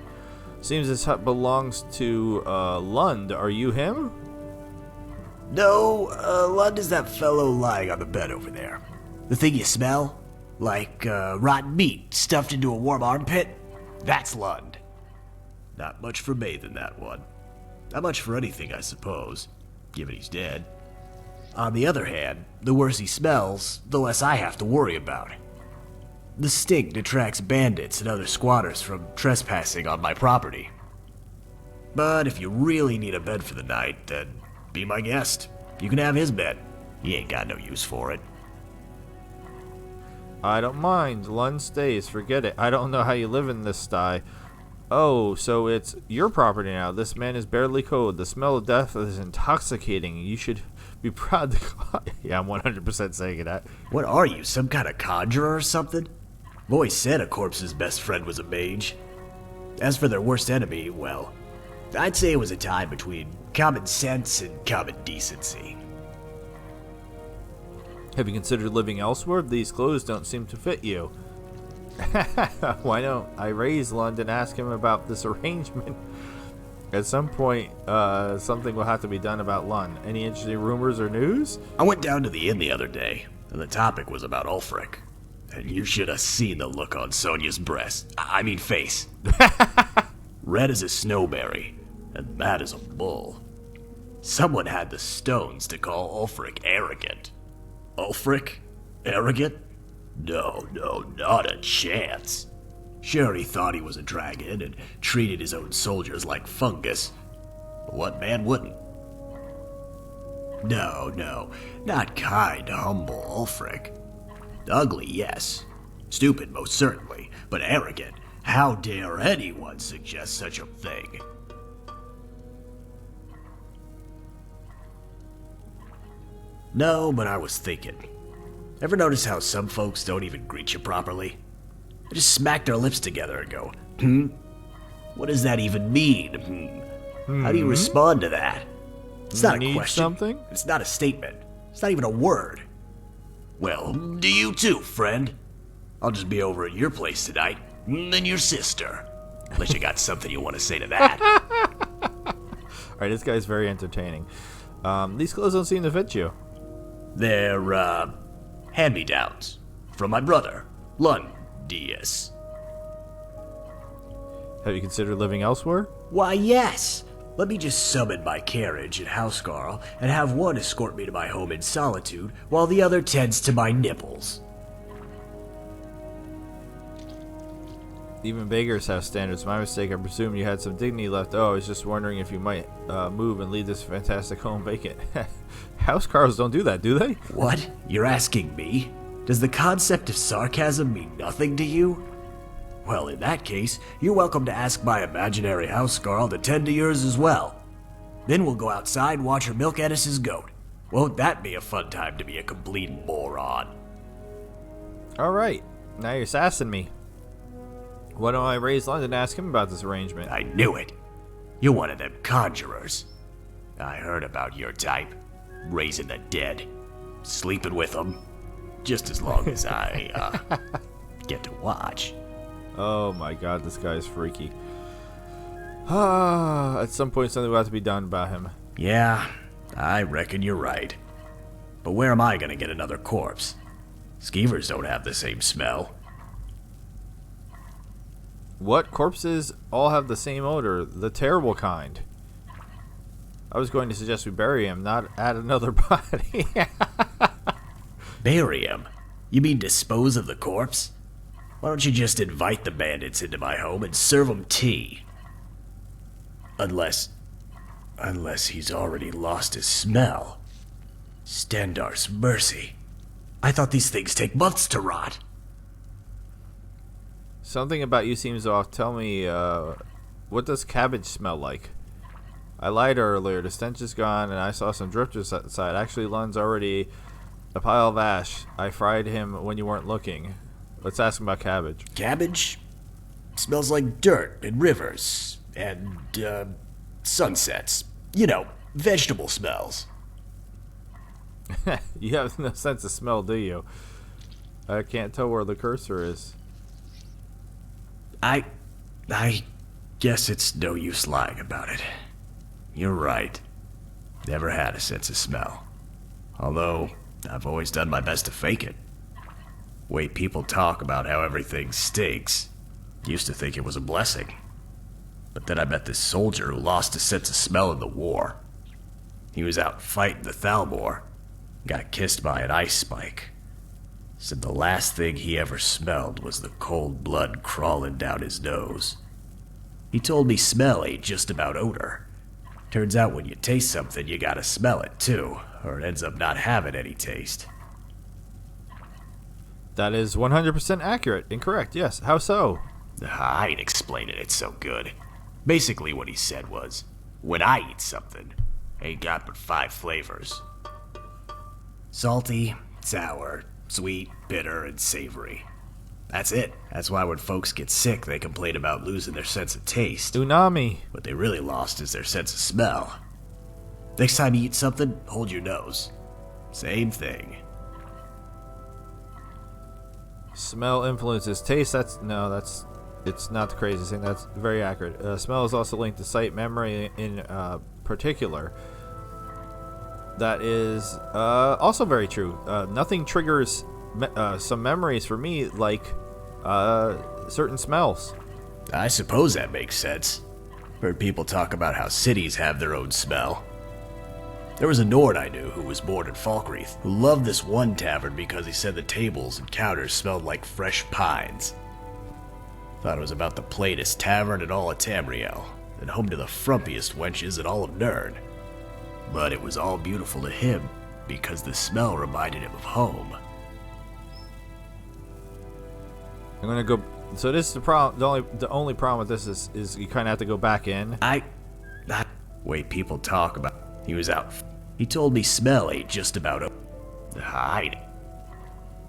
Seems this hut belongs to Lund. Are you him? No, Lund is that fellow lying on the bed over there. The thing you smell? Like rotten meat stuffed into a warm armpit? That's Lund. Not much for bathing, that one. Not much for anything, I suppose, given he's dead. On the other hand, the worse he smells, the less I have to worry about. The stink detracts bandits and other squatters from trespassing on my property. But if you really need a bed for the night, then be my guest. You can have his bed. He ain't got no use for it. I don't mind. Lund stays. Forget it. I don't know how you live in this sty. Oh, so it's your property now. This man is barely cold. The smell of death is intoxicating. You should be proud to... Yeah, I'm 100% saying that. What are you, some kind of conjurer or something? I've always said a corpse's best friend was a mage. As for their worst enemy, well, I'd say it was a tie between common sense and common decency. Have you considered living elsewhere? These clothes don't seem to fit you. Why don't I raise Lund and ask him about this arrangement? At some point, something will have to be done about Lund. Any interesting rumors or news? I went down to the inn the other day, and the topic was about Ulfric. And you should have seen the look on Sonia's breast. I mean face. Red as a snowberry, and mad as a bull. Someone had the stones to call Ulfric arrogant. Ulfric? Arrogant? No, not a chance. Sure, he thought he was a dragon and treated his own soldiers like fungus. But what man wouldn't? No, not kind, humble Ulfric. Ugly, yes. Stupid, most certainly. But arrogant. How dare anyone suggest such a thing? No, but I was thinking. Ever notice how some folks don't even greet you properly? They just smack their lips together and go, What does that even mean? How do you respond to that? It's not a question. Something? It's not a statement. It's not even a word. Well, do you too, friend? I'll just be over at your place tonight, and your sister. Unless you got something you want to say to that. Alright, this guy's very entertaining. These clothes don't seem to fit you. They're, hand-me-downs. From my brother, Lund Diaz. Have you considered living elsewhere? Why, yes. Let me just summon my carriage and housecarl and have one escort me to my home in solitude while the other tends to my nipples. Even beggars have standards. My mistake. I presume you had some dignity left. Oh, I was just wondering if you might move and leave this fantastic home vacant. Housecarls don't do that, do they? What? You're asking me? Does the concept of sarcasm mean nothing to you? Well, in that case, you're welcome to ask my imaginary housecarl to tend to yours as well. Then we'll go outside and watch her milk Edis's goat. Won't that be a fun time to be a complete moron? Alright, now you're sassing me. Why don't I raise London and ask him about this arrangement? I knew it. You're one of them conjurers. I heard about your type. Raising the dead. Sleeping with them. Just as long as I, get to watch. Oh my god, this guy's freaky. At some point something will have to be done about him. Yeah, I reckon you're right. But where am I gonna get another corpse? Skeevers don't have the same smell. What? Corpses all have the same odor, the terrible kind. I was going to suggest we bury him, not add another body. Bury him? You mean dispose of the corpse? Why don't you just invite the bandits into my home and serve them tea? Unless he's already lost his smell. Stendar's mercy. I thought these things take months to rot. Something about you seems off. Tell me, what does cabbage smell like? I lied earlier. The stench is gone, and I saw some drifters outside. Actually, Lund's already a pile of ash. I fried him when you weren't looking. Let's ask him about cabbage. Cabbage? Smells like dirt and rivers and, sunsets. You know, vegetable smells. You have no sense of smell, do you? I can't tell where the cursor is. I guess it's no use lying about it. You're right. Never had a sense of smell. Although, I've always done my best to fake it. Way people talk about how everything stinks. Used to think it was a blessing. But then I met this soldier who lost his sense of smell in the war. He was out fighting the Thalmor. Got kissed by an ice spike. Said the last thing he ever smelled was the cold blood crawling down his nose. He told me smell ain't just about odor. Turns out when you taste something, you gotta smell it too, or it ends up not having any taste. That is 100% accurate. Incorrect, yes. How so? I ain't explaining it so good. Basically what he said was, when I eat something, ain't got but 5 flavors. Salty, sour, sweet, bitter, and savory. That's it. That's why when folks get sick, they complain about losing their sense of taste. Unami. What they really lost is their sense of smell. Next time you eat something, hold your nose. Same thing. Smell influences taste. It's not the craziest thing. That's very accurate. Smell is also linked to sight, memory in particular. That is also very true. Nothing triggers some memories for me like certain smells. I suppose that makes sense. Heard people talk about how cities have their own smell. There was a Nord I knew who was born in Falkreath, who loved this one tavern because he said the tables and counters smelled like fresh pines. Thought it was about the plainest tavern in all of Tamriel, and home to the frumpiest wenches in all of Nirn. But it was all beautiful to him, because the smell reminded him of home. I'm gonna go. So this is the problem. The only problem with this is you kind of have to go back in. That way people talk about. He was out. He told me smell ain't just about hide.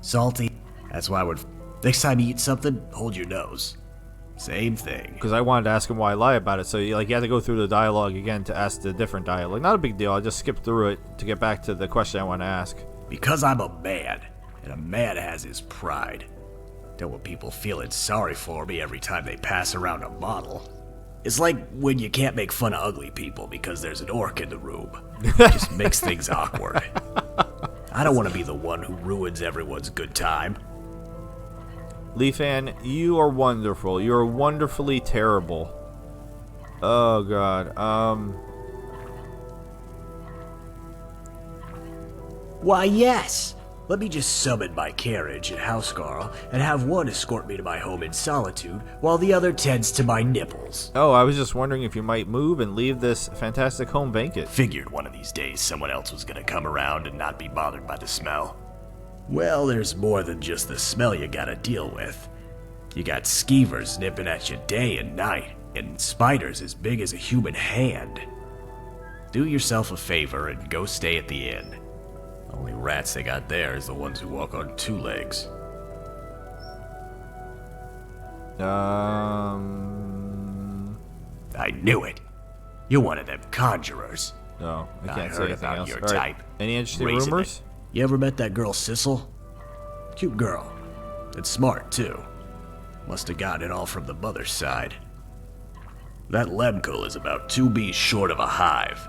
Salty. That's why next time you eat something, hold your nose. Same thing. Because I wanted to ask him why I lie about it. So you had to go through the dialogue again to ask the different dialogue. Not a big deal. I just skipped through it to get back to the question I want to ask. Because I'm a man, and a man has his pride. Don't want people feeling sorry for me every time they pass around a bottle. It's like when you can't make fun of ugly people because there's an orc in the room. It just makes things awkward. I don't want to be the one who ruins everyone's good time. Leafan, you are wonderful. You are wonderfully terrible. Oh god. Why, yes. Let me just summon my carriage and housecarl and have one escort me to my home in solitude while the other tends to my nipples. Oh, I was just wondering if you might move and leave this fantastic home vacant. Figured one of these days someone else was gonna come around and not be bothered by the smell. Well, there's more than just the smell you gotta deal with. You got skeevers nipping at you day and night, and spiders as big as a human hand. Do yourself a favor and go stay at the inn. Only rats they got there is the ones who walk on two legs. I knew it. You're one of them conjurers. No, I can't say heard anything about else. your All right. type. Any interesting Raising rumors? it. You ever met that girl Sissel? Cute girl. And smart, too. Must have gotten it all from the mother's side. That Lemkel is about 2 bees short of a hive.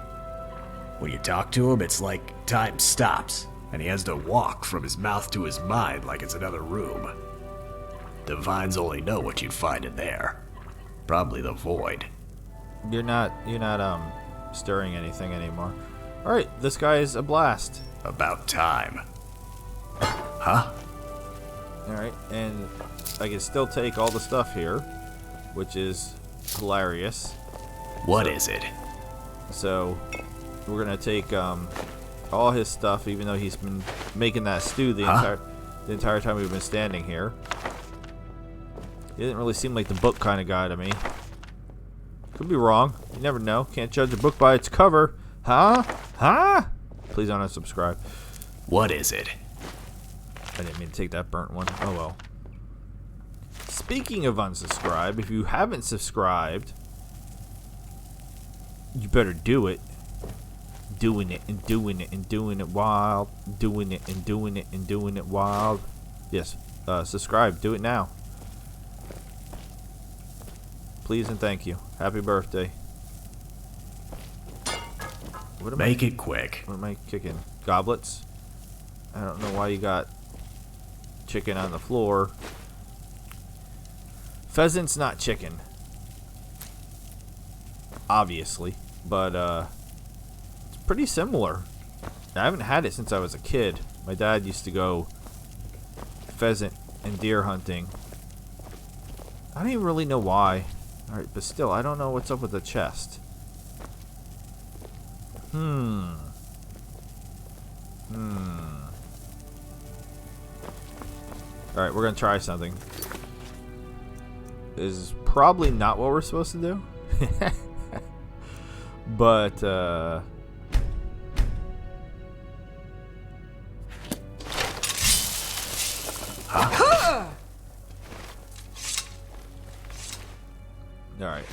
When you talk to him, it's like time stops, and he has to walk from his mouth to his mind like it's another room. The vines only know what you'd find in there. Probably the void. You're not stirring anything anymore. All right, this guy is a blast. About time. Huh? All right, and I can still take all the stuff here, which is hilarious. What is it? So we're gonna take all his stuff, even though he's been making that stew the entire time we've been standing here. He didn't really seem like the book kind of guy to me. Could be wrong. You never know. Can't judge a book by its cover. Huh? Huh? Please don't unsubscribe. What is it? I didn't mean to take that burnt one. Oh well. Speaking of unsubscribe, if you haven't subscribed, you better do it. Doing it and doing it and doing it wild. Doing it and doing it and doing it wild. Yes. Subscribe. Do it now. Please and thank you. Happy birthday. Make it quick. What am I kicking? Goblets? I don't know why you got chicken on the floor. Pheasant's not chicken. Obviously. But, it's pretty similar. I haven't had it since I was a kid. My dad used to go pheasant and deer hunting. I don't even really know why. Alright, but still, I don't know what's up with the chest. Alright, we're gonna try something. This is probably not what we're supposed to do. But, Alright.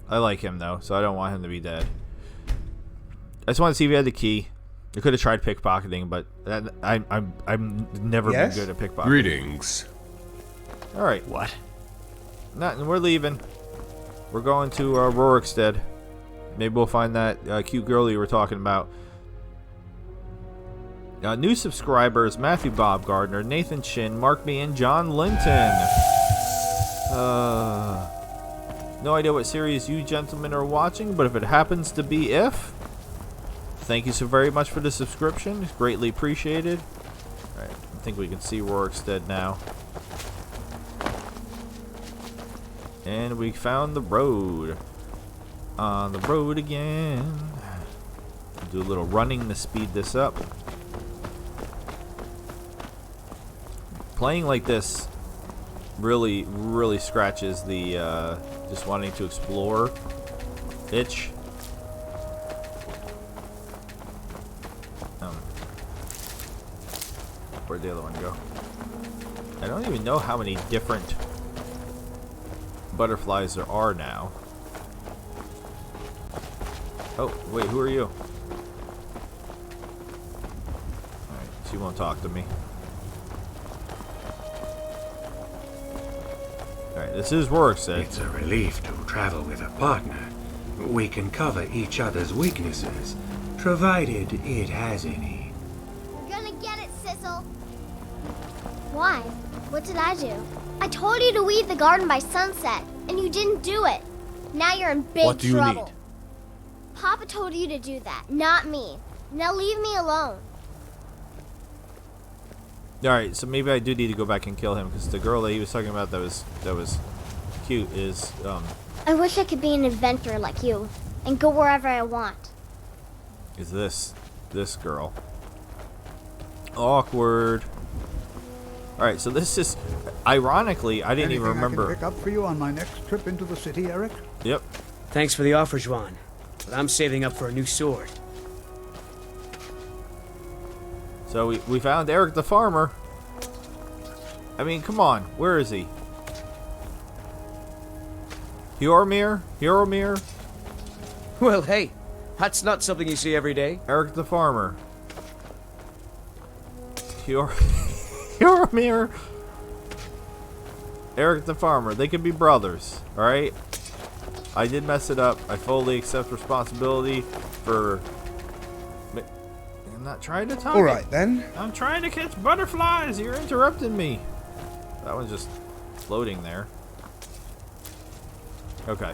I like him though, so I don't want him to be dead. I just want to see if he had the key. I could have tried pickpocketing, but I'm never been good at pickpocketing. Greetings. Alright. What? Nothing. We're leaving. We're going to Rorikstead. Maybe we'll find that cute girl you were talking about. New subscribers: Matthew Bob Gardner, Nathan Chin, Mark B, and John Linton. No idea what series you gentlemen are watching, but if it happens to be thank you so very much for the subscription. It's greatly appreciated. Alright, I think we can see Rorikstead now. And we found the road. On the road again. Do a little running to speed this up. Playing like this really scratches the just wanting to explore itch. Where'd the other one go? I don't even know how many different butterflies there are now. Oh, wait, who are you? Alright, she won't talk to me. Alright, this is Rorikstead. It's a relief to travel with a partner. We can cover each other's weaknesses, provided it has any. You're gonna get it, Sissel. Why? What did I do? I told you to weed the garden by sunset, and you didn't do it. Now you're in big What do you trouble. need? Papa told you to do that, not me. Now leave me alone. Alright, so maybe I do need to go back and kill him, because the girl that he was talking about that was cute is I wish I could be an inventor like you, and go wherever I want. is this girl. Awkward. Alright, so this is... Ironically, I didn't even Anything remember... I can pick up for you on my next trip into the city, Eric? Yep. Thanks for the offer, Juan. But I'm saving up for a new sword. So we found Eric the farmer. I mean, come on. Where is he? Hjormir? Well, hey, that's not something you see every day. Eric the farmer. Hjormir. Eric the farmer. They could be brothers, alright? I did mess it up. I fully accept responsibility for... I'm not trying to talk. Alright then. I'm trying to catch butterflies. You're interrupting me. That one's just floating there. Okay.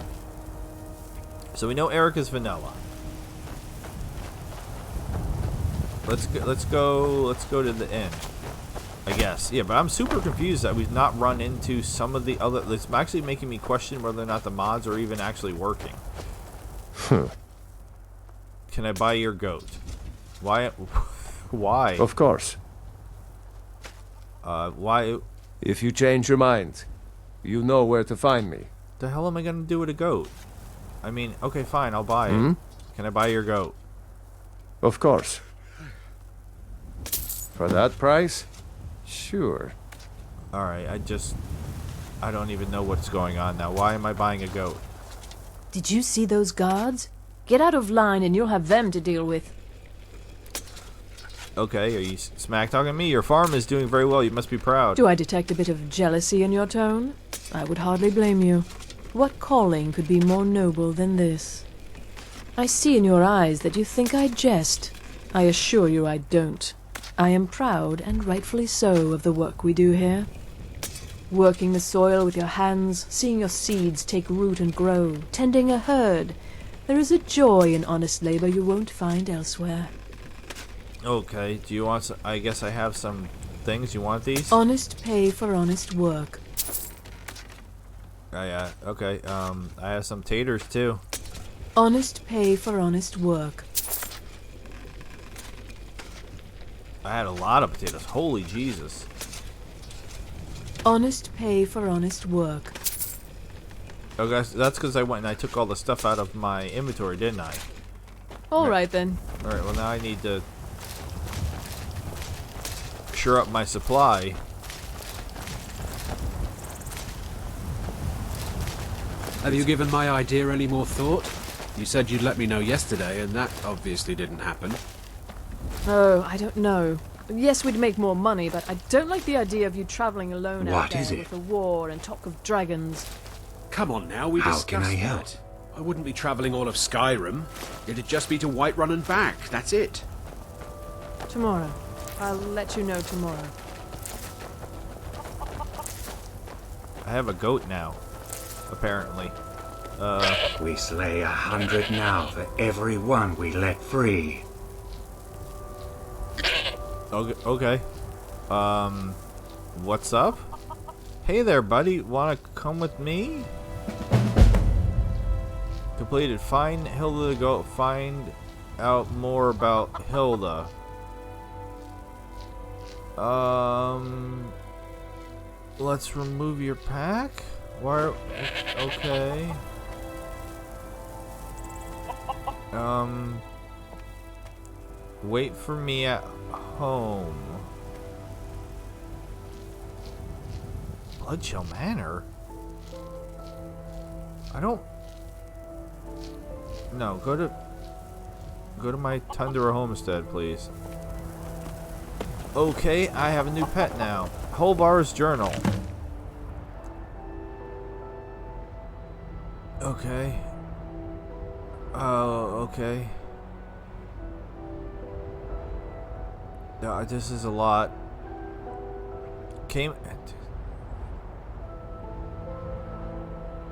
So we know Eric is vanilla. Let's go to the inn. I guess. Yeah, but I'm super confused that we've not run into some of the other... It's actually making me question whether or not the mods are even actually working. Can I buy your goat? Why? Why? Of course. Why? If you change your mind, you know where to find me. The hell am I gonna do with a goat? I mean, okay, fine, I'll buy it. Can I buy your goat? Of course. For that price? Sure. Alright, I don't even know what's going on now. Why am I buying a goat? Did you see those guards? Get out of line and you'll have them to deal with. Okay, are you smack talking me? Your farm is doing very well. You must be proud. Do I detect a bit of jealousy in your tone? I would hardly blame you. What calling could be more noble than this? I see in your eyes that you think I jest. I assure you I don't. I am proud, and rightfully so, of the work we do here. Working the soil with your hands, seeing your seeds take root and grow, tending a herd. There is a joy in honest labor you won't find elsewhere. Okay, do you want some, I guess I have some things. You want these? Honest pay for honest work. Oh, yeah, okay. I have some taters, too. Honest pay for honest work. I had a lot of potatoes. Holy Jesus. Honest pay for honest work. Oh, guys, that's because I went and I took all the stuff out of my inventory, didn't I? Alright then. Alright, well now I need to sure up my supply. Have you given my idea any more thought? You said you'd let me know yesterday, and that obviously didn't happen. Oh, I don't know. Yes, we'd make more money, but I don't like the idea of you traveling alone out there with a war and talk of dragons. Come on now, we discussed How can I help? that. I wouldn't be traveling all of Skyrim. It'd just be to Whiterun and back, that's it. Tomorrow. I'll let you know tomorrow. I have a goat now, apparently. We slay 100 now for every one we let free. Okay. What's up? Hey there, buddy. Wanna come with me? Completed. Find Hilda the goat. Find out more about Hilda. Let's remove your pack. Why? Okay. Wait for me at home. Bloodshell Manor? I don't... No, go to my Tundra homestead, please. Okay, I have a new pet now. Holbar's journal. Okay. Oh, okay. This is a lot.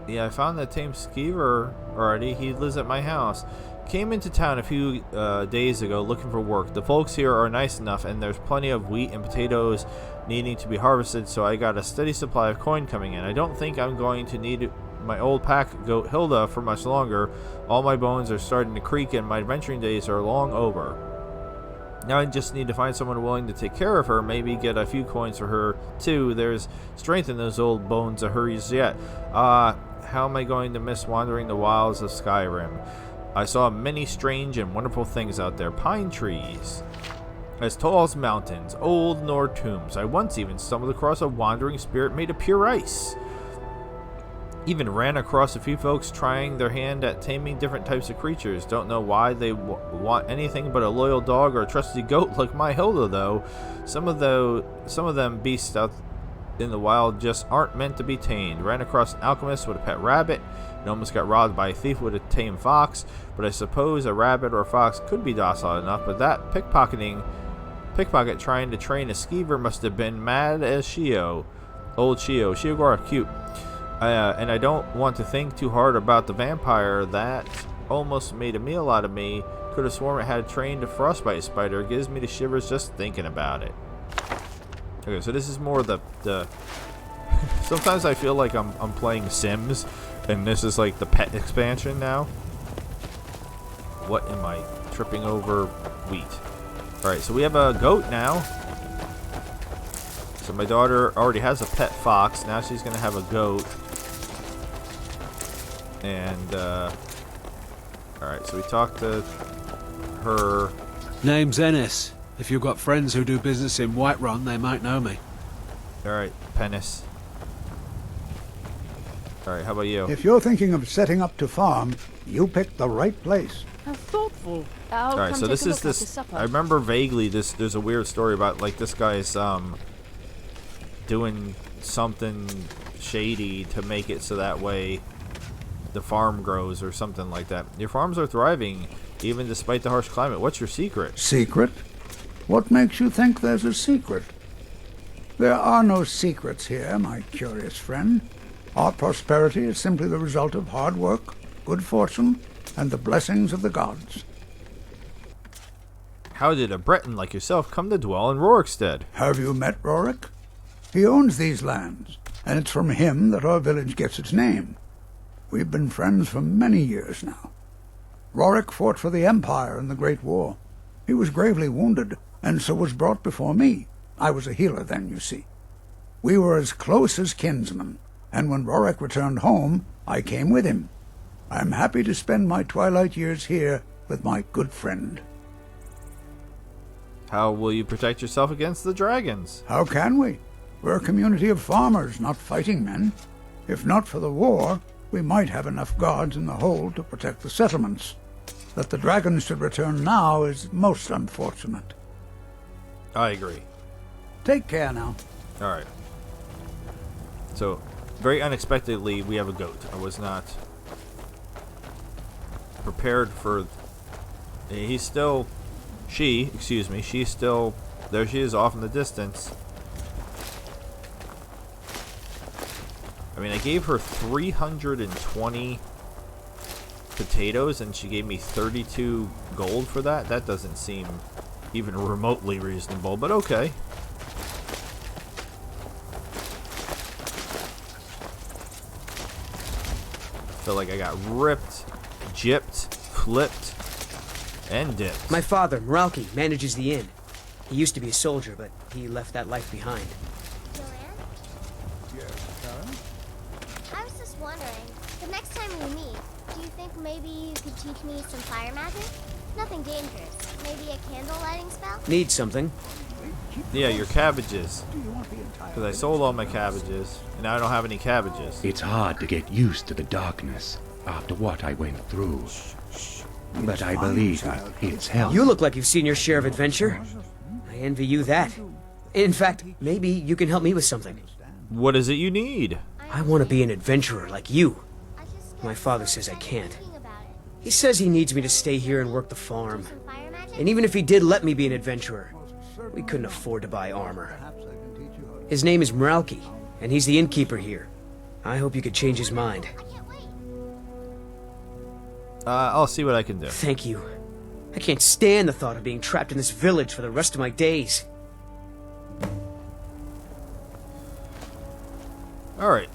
Yeah, I found that tame skeever already. He lives at my house. Came into town a few days ago looking for work. The folks here are nice enough, and there's plenty of wheat and potatoes needing to be harvested, so I got a steady supply of coin coming in. I don't think I'm going to need my old pack goat Hilda for much longer. All my bones are starting to creak, and my adventuring days are long over. Now I just need to find someone willing to take care of her, maybe get a few coins for her too. There's strength in those old bones of hers yet. How am I going to miss wandering the wilds of Skyrim? I saw many strange and wonderful things out there. Pine trees, as tall as mountains, old Nord tombs. I once even stumbled across a wandering spirit made of pure ice. Even ran across a few folks trying their hand at taming different types of creatures. Don't know why they want anything but a loyal dog or a trusty goat like my Hilda, though. Some of them beasts out in the wild just aren't meant to be tamed. Ran across an alchemist with a pet rabbit and almost got robbed by a thief with a tame fox. But I suppose a rabbit or a fox could be docile enough. But that pickpocket trying to train a skeever must have been mad as Shio. Old Shio. Shiogara cute. And I don't want to think too hard about the vampire that almost made a meal out of me. Could have sworn it had trained a frostbite spider. It gives me the shivers just thinking about it. Okay, so this is more the sometimes I feel like I'm playing Sims, and this is like the pet expansion now. What am I tripping over? Wheat. Alright, so we have a goat now. So my daughter already has a pet fox. Now she's going to have a goat. And, alright, so we talked to her. Name's Ennis. If you've got friends who do business in Whiterun, they might know me. Alright, Pennis. Alright, how about you? If you're thinking of setting up to farm, you picked the right place. How thoughtful. Alright, so this is this. I remember vaguely there's a weird story about, like, this guy's, doing something shady to make it so that way the farm grows or something like that. Your farms are thriving even despite the harsh climate. What's your secret? Secret? What makes you think there's a secret? There are no secrets here, my curious friend. Our prosperity is simply the result of hard work, good fortune, and the blessings of the gods. How did a Breton like yourself come to dwell in Rorikstead? Have you met Rorik? He owns these lands, and it's from him that our village gets its name. We've been friends for many years now. Rorik fought for the Empire in the Great War. He was gravely wounded, and so was brought before me. I was a healer then, you see. We were as close as kinsmen, and when Rorik returned home, I came with him. I'm happy to spend my twilight years here with my good friend. How will you protect yourself against the dragons? How can we? We're a community of farmers, not fighting men. If not for the war, we might have enough guards in the hold to protect the settlements. That the dragons should return now is most unfortunate. I agree. Take care now. Alright. So, very unexpectedly, we have a goat. I was not prepared for... She's still... There she is off in the distance. I mean, I gave her 320 potatoes, and she gave me 32 gold for that. That doesn't seem even remotely reasonable, but okay. Feel like I got ripped, gypped, flipped, and dipped. My father, Meralki, manages the inn. He used to be a soldier, but he left that life behind. I was just wondering, the next time we meet, do you think maybe you could teach me some fire magic? Nothing dangerous. Maybe a candle lighting spell? Need something? Yeah, your cabbages. Because I sold all my cabbages, and now I don't have any cabbages. It's hard to get used to the darkness after what I went through. But I believe it's helped. You look like you've seen your share of adventure. I envy you that. In fact, maybe you can help me with something. What is it you need? I want to be an adventurer like you. My father says I can't. He says he needs me to stay here and work the farm. And even if he did let me be an adventurer, we couldn't afford to buy armor. His name is Meralki, and he's the innkeeper here. I hope you could change his mind. I'll see what I can do. Thank you. I can't stand the thought of being trapped in this village for the rest of my days. Alright.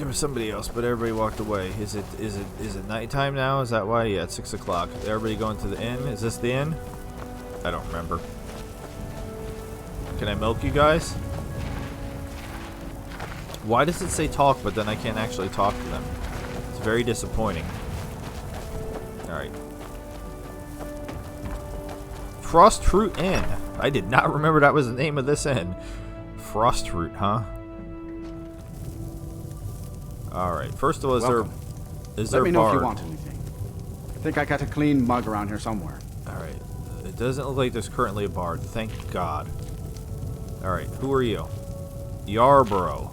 was somebody else, but everybody walked away. Is it nighttime now? Is that why? Yeah, it's 6 o'clock. Everybody going to the inn? Is this the inn? I don't remember. Can I milk you guys? Why does it say talk, but then I can't actually talk to them? It's very disappointing. Alright. Frostfruit Inn. I did not remember that was the name of this inn. Frostfruit, huh? Alright, first of all, is there Let me a know bard? if you want anything. I think I got a clean mug around here somewhere. Alright. It doesn't look like there's currently a bard. Thank God. Alright, who are you? Yarborough.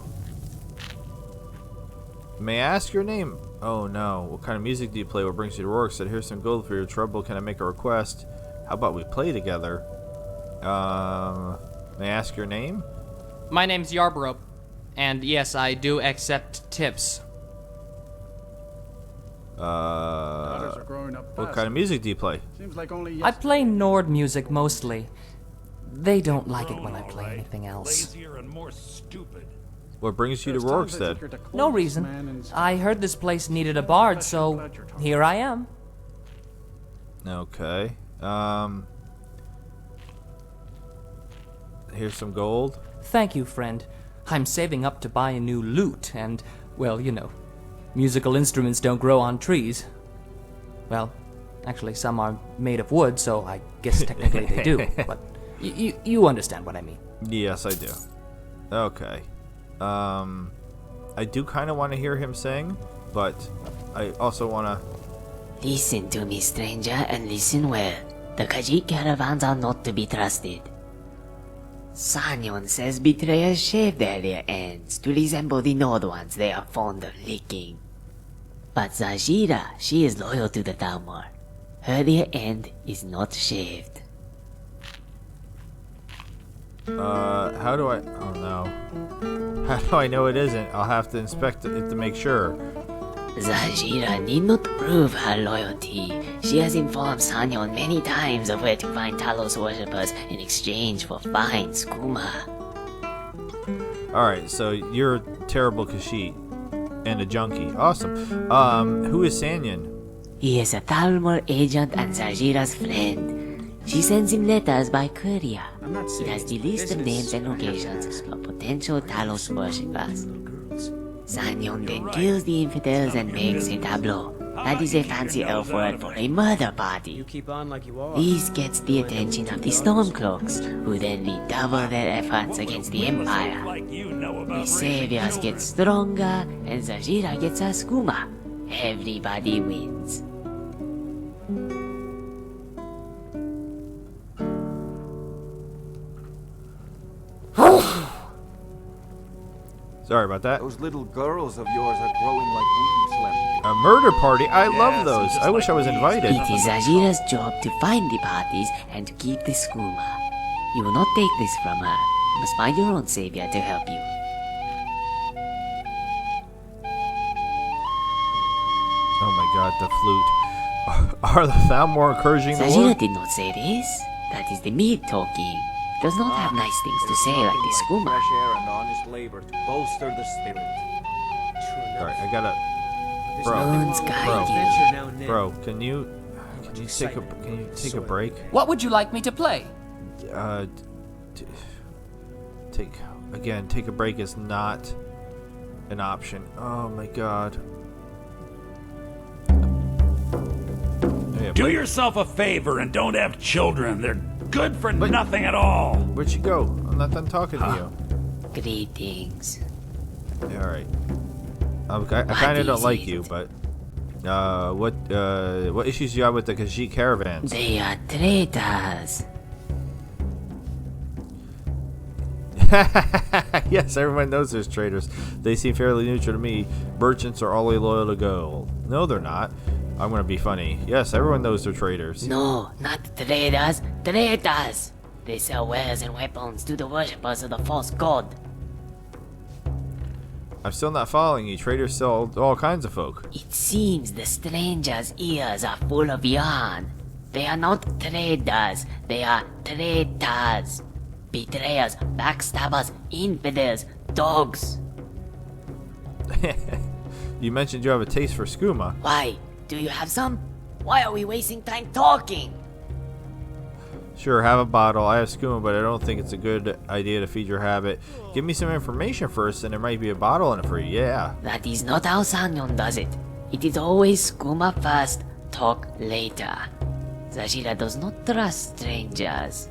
May I ask your name? Oh no. What kind of music do you play? What brings you to work? Said, here's some gold for your trouble. Can I make a request? How about we play together? May I ask your name? My name's Yarborough. And yes, I do accept tips. What kind of music do you play? I play Nord music mostly. They don't like it when I play anything else. What brings you to Rorikstead? No reason. I heard this place needed a bard, so here I am. Okay. Here's some gold. Thank you, friend. I'm saving up to buy a new lute, and, well, you know, musical instruments don't grow on trees. Well, actually, some are made of wood, so I guess technically they do, but you understand what I mean. Yes, I do. Okay. I do kind of want to hear him sing, but I also want to... Listen to me, stranger, and listen well. The Khajiit caravans are not to be trusted. Sanyon says betrayers shave their rear ends to resemble the Nord ones they are fond of licking. But Zajira, she is loyal to the Thalmor. Her rear end is not shaved. How do I... Oh no. How do I know it isn't? I'll have to inspect it to make sure. Zajira need not prove her loyalty. She has informed Sanyon many times of where to find Talos worshippers in exchange for fine skooma. Alright, so you're a terrible Khajiit and a junkie. Awesome. Who is Sanyon? He is a Thalmor agent and Zajira's friend. She sends him letters by courier. It has the list of names and locations of potential Talos worshippers. Sanyon then kills the infidels and makes a tableau. That is a fancy elf word for a murder party. You keep on like you are. This gets the attention of the Stormcloaks, who then redouble their efforts against the Empire. The saviors get stronger, and Zajira gets her skooma. Everybody wins. Sorry about that. Those little girls of yours are growing like weeds left. A murder party? I love those. I wish I was invited. It is Zajira's job to find the parties and to keep the skooma. You will not take this from her. You must find your own savior to help you. Oh my god, the flute. Are the Thalmor encouraging the war? Zajira did not say this. That is the mead talking. He does not have nice things to say like the skooma. Fresh air and honest labor to bolster the spirit. Alright, I gotta... Bones guide Bro, can you take a break? What would you like me to play? Take a break is not an option. Oh my god. Yeah, Do yourself a favor and don't have children. They're good for nothing at all. Where'd you go? I'm not done talking to you. Greetings. Alright. I kind of don't like you, but... what issues do you have with the Khajiit caravans? They are traitors. Yes, everyone knows there's traitors. They seem fairly neutral to me. Merchants are always loyal to gold. No, they're not. I'm gonna be funny. Yes, everyone knows they're traitors. No, not traders. Traitors! They sell wares and weapons to the worshippers of the false god. I'm still not following you. Traitors sell all kinds of folk. It seems the stranger's ears are full of yarn. They are not traders. They are traitors. Betrayers, backstabbers, infidels, dogs. You mentioned you have a taste for skooma. Why? Do you have some? Why are we wasting time talking? Sure, have a bottle. I have skooma, but I don't think it's a good idea to feed your habit. Give me some information first, and there might be a bottle in it for you. Yeah. That is not how Sanyon does it. It is always skooma first, talk later. Zajira does not trust strangers.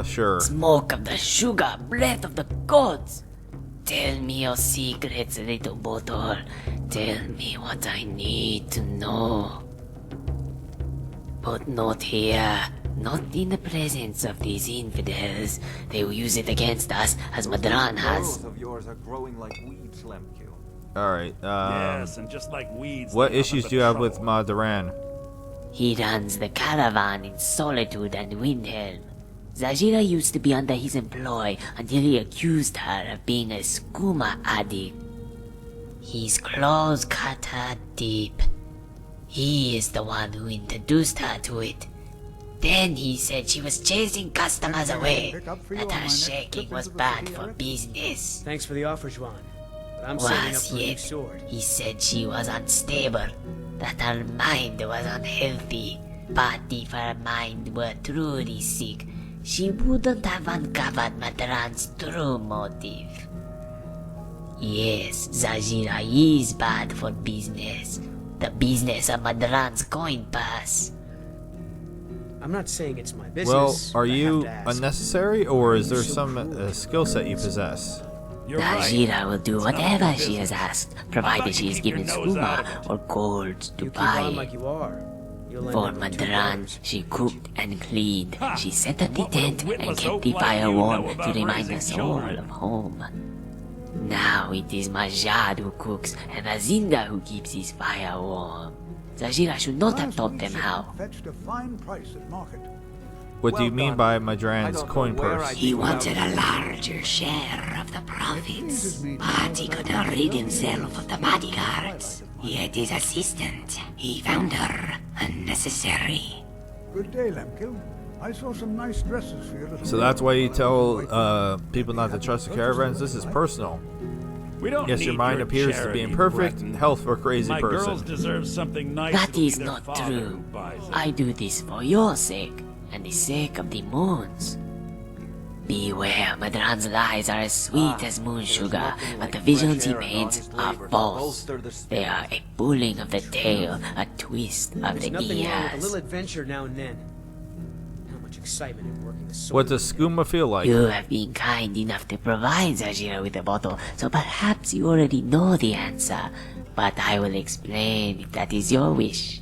Sure. Smoke of the sugar, breath of the gods. Tell me your secrets, little bottle. Tell me what I need to know. But not here. Not in the presence of these infidels. They will use it against us, as Madran has. Girls of yours are growing like weeds, Lemke. Alright, Yes, and just like weeds. what they issues have do you have with trouble. Madaran? He runs the caravan in Solitude and Windhelm. Zajira used to be under his employ until he accused her of being a skooma addict. His claws cut her deep. He is the one who introduced her to it. Then he said she was chasing customers away, that her shaking was bad for business. Thanks for the offer, Juan. But I'm saving up Worse for a new yet, sword. he said she was unstable, that her mind was unhealthy. But if her mind were truly sick, she wouldn't have uncovered Madran's true motive. Yes, Zajira is bad for business. The business of Madran's coin purse. I'm not saying it's my Well, business. are but I have you to ask. unnecessary, or is there some skill set you possess? Zajira will do whatever she has asked, provided she is given skooma or gold to You keep buy on it. like you are. You'll end For up with two Madran, brothers. she cooked and cleaned. She set up the What would a tent and witless kept oaf the like fire you warm know to about remind raising us children? all of home. Now it is Majad who cooks and Azinda who keeps his fire warm. Zajira should not have taught them how. Fetched a fine price at market. What do you mean by Madran's coin purse? He wanted a larger share of the profits, but he could not rid himself of the bodyguards. Yet his assistant, he found her unnecessary. Good day, Lemke. I saw some nice dresses for your little So that's why you tell people not to trust the caravans? This is personal. We don't Yes, your need mind your appears to be charity, imperfect, Breton. health for a crazy My person. girls deserve something nice. That It'll be is their not father who true. buys it. I do this for your sake, and the sake of the moons. Beware, Madran's lies are as sweet as moon sugar, but the visions he paints are false. They are a pulling of the tail, a twist of There's the nothing wrong with a ears. little adventure now and then. How much excitement in working the sword. What does skooma feel like? You have been kind enough to provide Zajira with a bottle, so perhaps you already know the answer, but I will explain if that is your wish.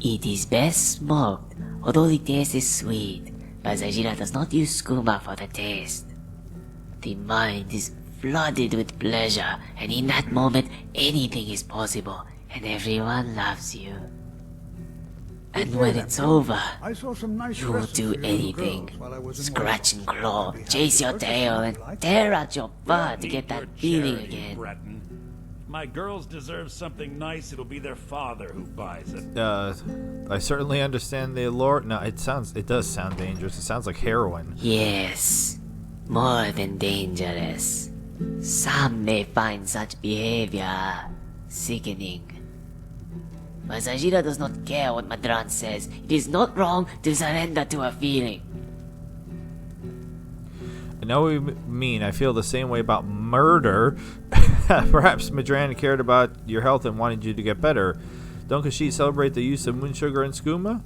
It is best smoked, although the taste is sweet, but Zajira does not use skooma for the taste. The mind is flooded with pleasure, and in that moment anything is possible, and everyone loves you. And when it's over, I saw some nice you will dresses do for your little anything. girls while I was in Scratch Wales. and claw, I'd be happy chase to your purchase tail, what and you'd like. tear out your fur to Need get that your feeling charity, again. Breton. My girls deserve something nice. It'll be their father who buys it. I certainly understand the allure. No, it does sound dangerous. It sounds like heroin. Yes, more than dangerous. Some may find such behavior sickening. But Zajira does not care what Madran says. It is not wrong to surrender to a feeling. I know what you mean. I feel the same way about murder. Perhaps Madran cared about your health and wanted you to get better. Don't Kashid celebrate the use of moon sugar and skooma?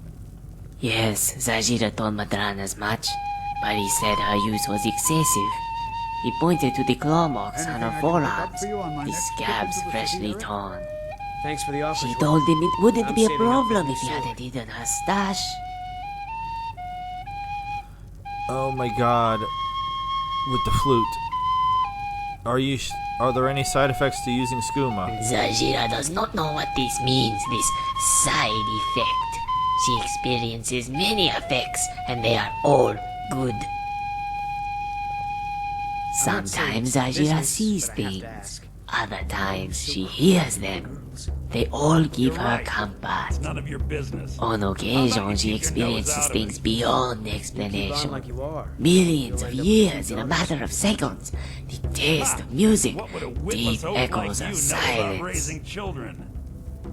Yes, Zajira told Madran as much, but he said her use was excessive. He pointed to the claw marks on her forearms, the scabs freshly torn. Thanks for the offer. She Juan. told him it wouldn't I'm be a saving up for problem new if he sword. hadn't hidden her stash. Oh my god. With the flute. Are there any side effects to using skooma? Zajira does not know what this means, this side effect. She experiences many effects, and they are all good. Sometimes I'm not saying Zajira this, sees but I have to things. ask. Other times she hears them. They all give her comfort. None of your business. On occasion, she experiences things beyond explanation. Like you are. Millions of years in a matter of seconds. The taste of music, deep echoes of silence. Raising children.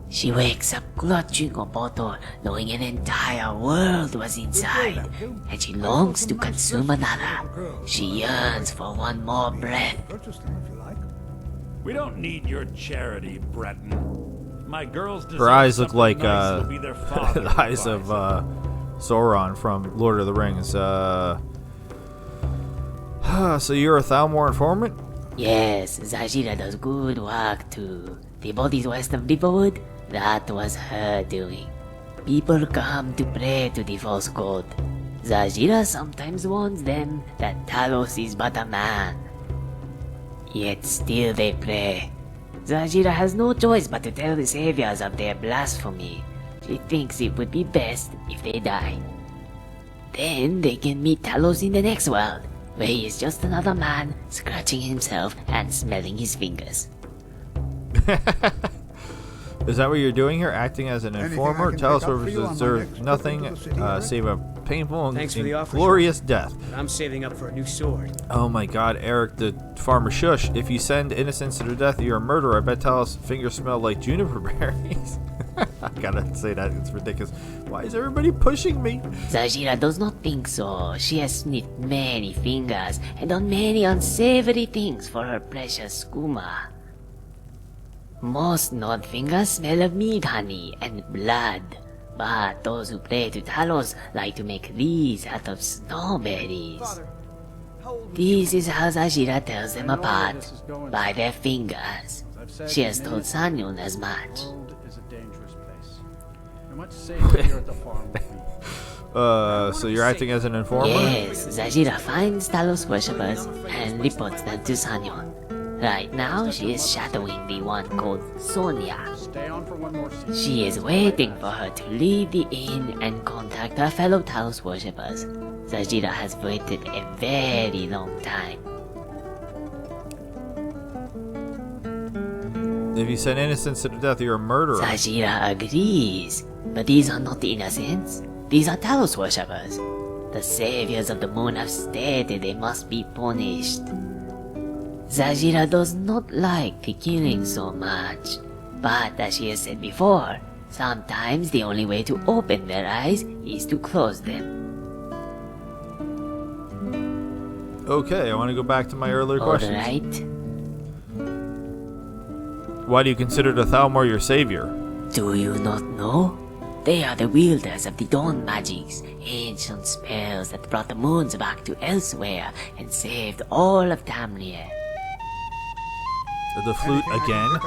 She wakes up clutching a bottle, knowing an entire world was inside, and she longs to consume another. She yearns for one more breath. We don't need your charity, Breton. My girls deserve Her eyes look something like nice that'll be their father the eyes of Sauron from Lord of the Rings. So you're a Thalmor informant? Yes, Zajira does good work too. The bodies west of Deeperwood, that was her doing. People come to pray to the false god. Zajira sometimes warns them that Talos is but a man. Yet still they pray. Zajira has no choice but to tell the saviors of their blasphemy. She thinks it would be best if they die. Then they can meet Talos in the next world, where he is just another man, scratching himself and smelling his fingers. Is that what you're doing here? Acting as an informer? Talos Rivers deserve nothing save a painful and glorious death. I'm saving up for a new sword. Oh my god, Eric the farmer, shush. If you send innocents to their death, you're a murderer. I bet Talos' fingers smell like juniper berries. I gotta say that, it's ridiculous. Why is everybody pushing me? Zajira does not think so. She has sniffed many fingers and done many unsavory things for her precious skooma. Most nod fingers smell of mead honey and blood, but those who pray to Talos like to make these out of snowberries. This is how Zajira tells them apart, by their fingers. She has told Sanyun as much. So you're acting as an informer? Yes, Zajira finds Talos worshippers and reports them to Sanyun. Right now, she is shadowing the one called Sonia. She is waiting for her to leave the inn and contact her fellow Talos worshippers. Zajira has waited a very long time. If you send innocents to the death, you're a murderer. Zajira agrees, but these are not the innocents. These are Talos worshippers. The saviors of the moon have stated they must be punished. Zajira does not like the killing so much, but as she has said before, sometimes the only way to open their eyes is to close them. Okay, I want to go back to my earlier questions. Alright. Why do you consider the Thalmor your savior? Do you not know? They are the wielders of the dawn magics, ancient spells that brought the moons back to elsewhere and saved all of Tamriel. The flute again?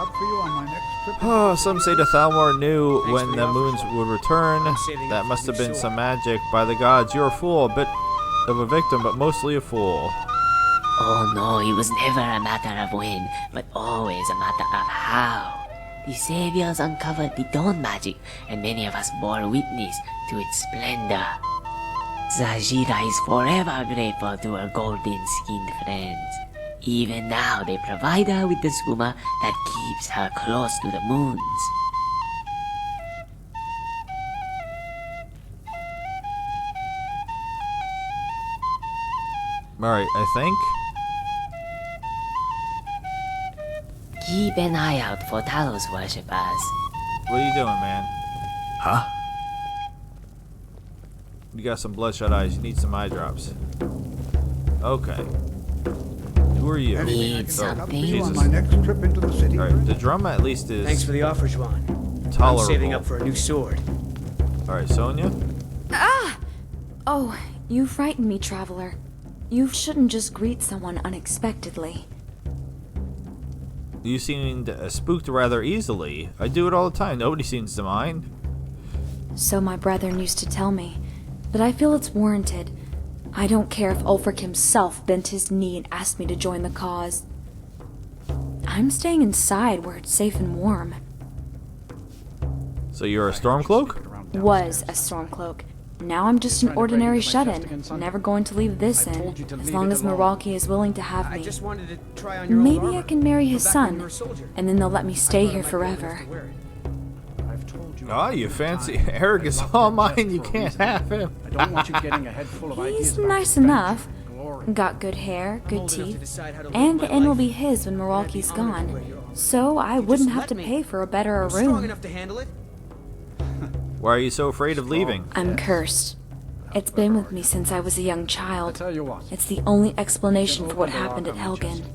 Oh, some say the Thalmor knew when the moons would return. That must have been some magic. By the gods, you're a fool, a bit of a victim, but mostly a fool. Oh no, it was never a matter of when, but always a matter of how. The saviors uncovered the dawn magic, and many of us bore witness to its splendor. Zajira is forever grateful to her golden-skinned friends. Even now, they provide her with the skooma that keeps her close to the moons. Alright, I think. Keep an eye out for Talos worshippers. What are you doing, man? Huh? You got some bloodshot eyes. You need some eye drops. Okay. Who are you? Need something? Jesus. On my next trip into the city. Alright, the drum at least is Thanks for the offer, Juan. tolerable. I'm saving up for a new sword. Alright, Sonia? Ah! Oh, you frightened me, traveler. You shouldn't just greet someone unexpectedly. You seemed spooked rather easily. I do it all the time. Nobody seems to mind. So my brethren used to tell me, but I feel it's warranted. I don't care if Ulfric himself bent his knee and asked me to join the cause. I'm staying inside where it's safe and warm. So you're a Stormcloak? Was a Stormcloak. Now I'm just an ordinary shut-in, never going to leave this inn, as long as Meraki is willing to have me. Maybe I can marry his son, and then they'll let me stay here forever. Oh, you fancy. Eric is all mine, you can't have him. I don't want you getting a head full of ideas. He's nice enough. Got good hair, good teeth, and the inn will be his when Meraki's gone, so I wouldn't have to pay for a better room. Why are you so afraid of leaving? I'm cursed. It's been with me since I was a young child. It's the only explanation for what happened at Helgen.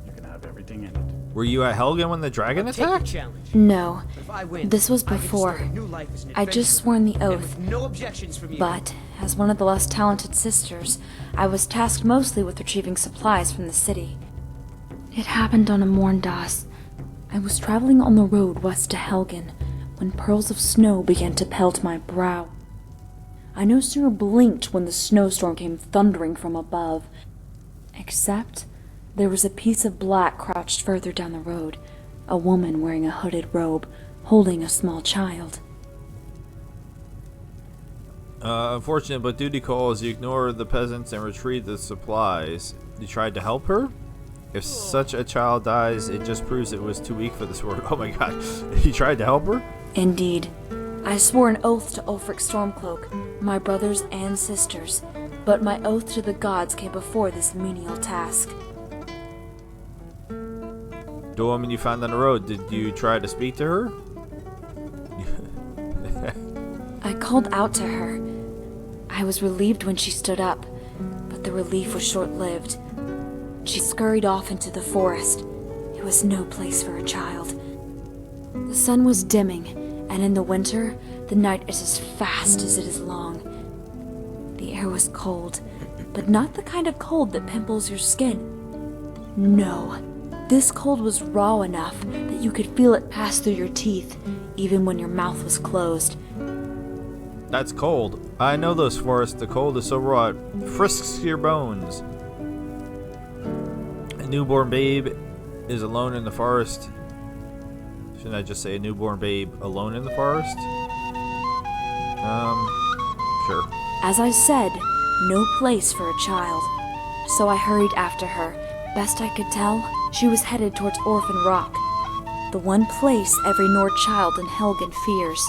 You can have everything in it. Were you at Helgen when the dragon attacked? No. This was before. I just sworn the oath. But, as one of the less talented sisters, I was tasked mostly with retrieving supplies from the city. It happened on a Morndas. I was traveling on the road west to Helgen when pearls of snow began to pelt my brow. I no sooner blinked when the snowstorm came thundering from above. Except, there was a piece of black crouched further down the road, a woman wearing a hooded robe, holding a small child. Unfortunate, but duty calls. You ignore the peasants and retrieve the supplies. You tried to help her? If such a child dies, it just proves it was too weak for this world. Oh my god. You tried to help her? Indeed. I swore an oath to Ulfric Stormcloak, my brothers and sisters, but my oath to the gods came before this menial task. The woman you found on the road, did you try to speak to her? I called out to her. I was relieved when she stood up, but the relief was short-lived. She scurried off into the forest. It was no place for a child. The sun was dimming, and in the winter, the night is as fast as it is long. The air was cold, but not the kind of cold that pimples your skin. No, this cold was raw enough that you could feel it pass through your teeth, even when your mouth was closed. That's cold. I know those forests. The cold is so raw it frisks your bones. A newborn babe is alone in the forest. Shouldn't I just say a newborn babe alone in the forest? Sure. As I said, no place for a child. So I hurried after her. Best I could tell, she was headed towards Orphan Rock, the one place every Nord child in Helgen fears.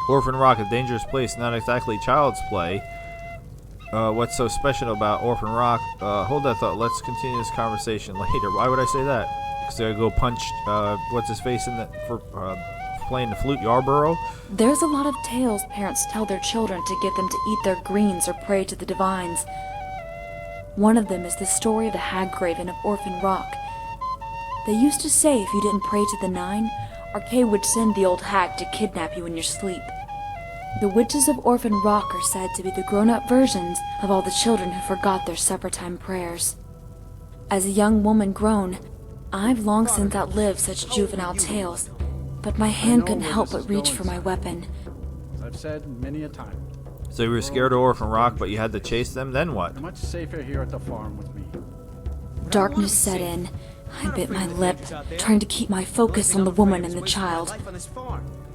Orphan Rock, a dangerous place, not exactly child's play. What's so special about Orphan Rock? Hold that thought. Let's continue this conversation later. Why would I say that? Because I go punch, what's his face in the, for playing the flute, Yarborough? There's a lot of tales parents tell their children to get them to eat their greens or pray to the divines. One of them is the story of the Haggraven of Orphan Rock. They used to say if you didn't pray to the Nine, Arkay would send the old hag to kidnap you in your sleep. The witches of Orphan Rock are said to be the grown-up versions of all the children who forgot their supper-time prayers. As a young woman grown, I've long since outlived such juvenile tales, but my hand couldn't help but reach for my weapon. As I've said many a time. So you were scared of Orphan Rock, but you had to chase them, then what? You're much safer here at the farm with me. Darkness set in. I bit my lip, trying to keep my focus on the woman and the child.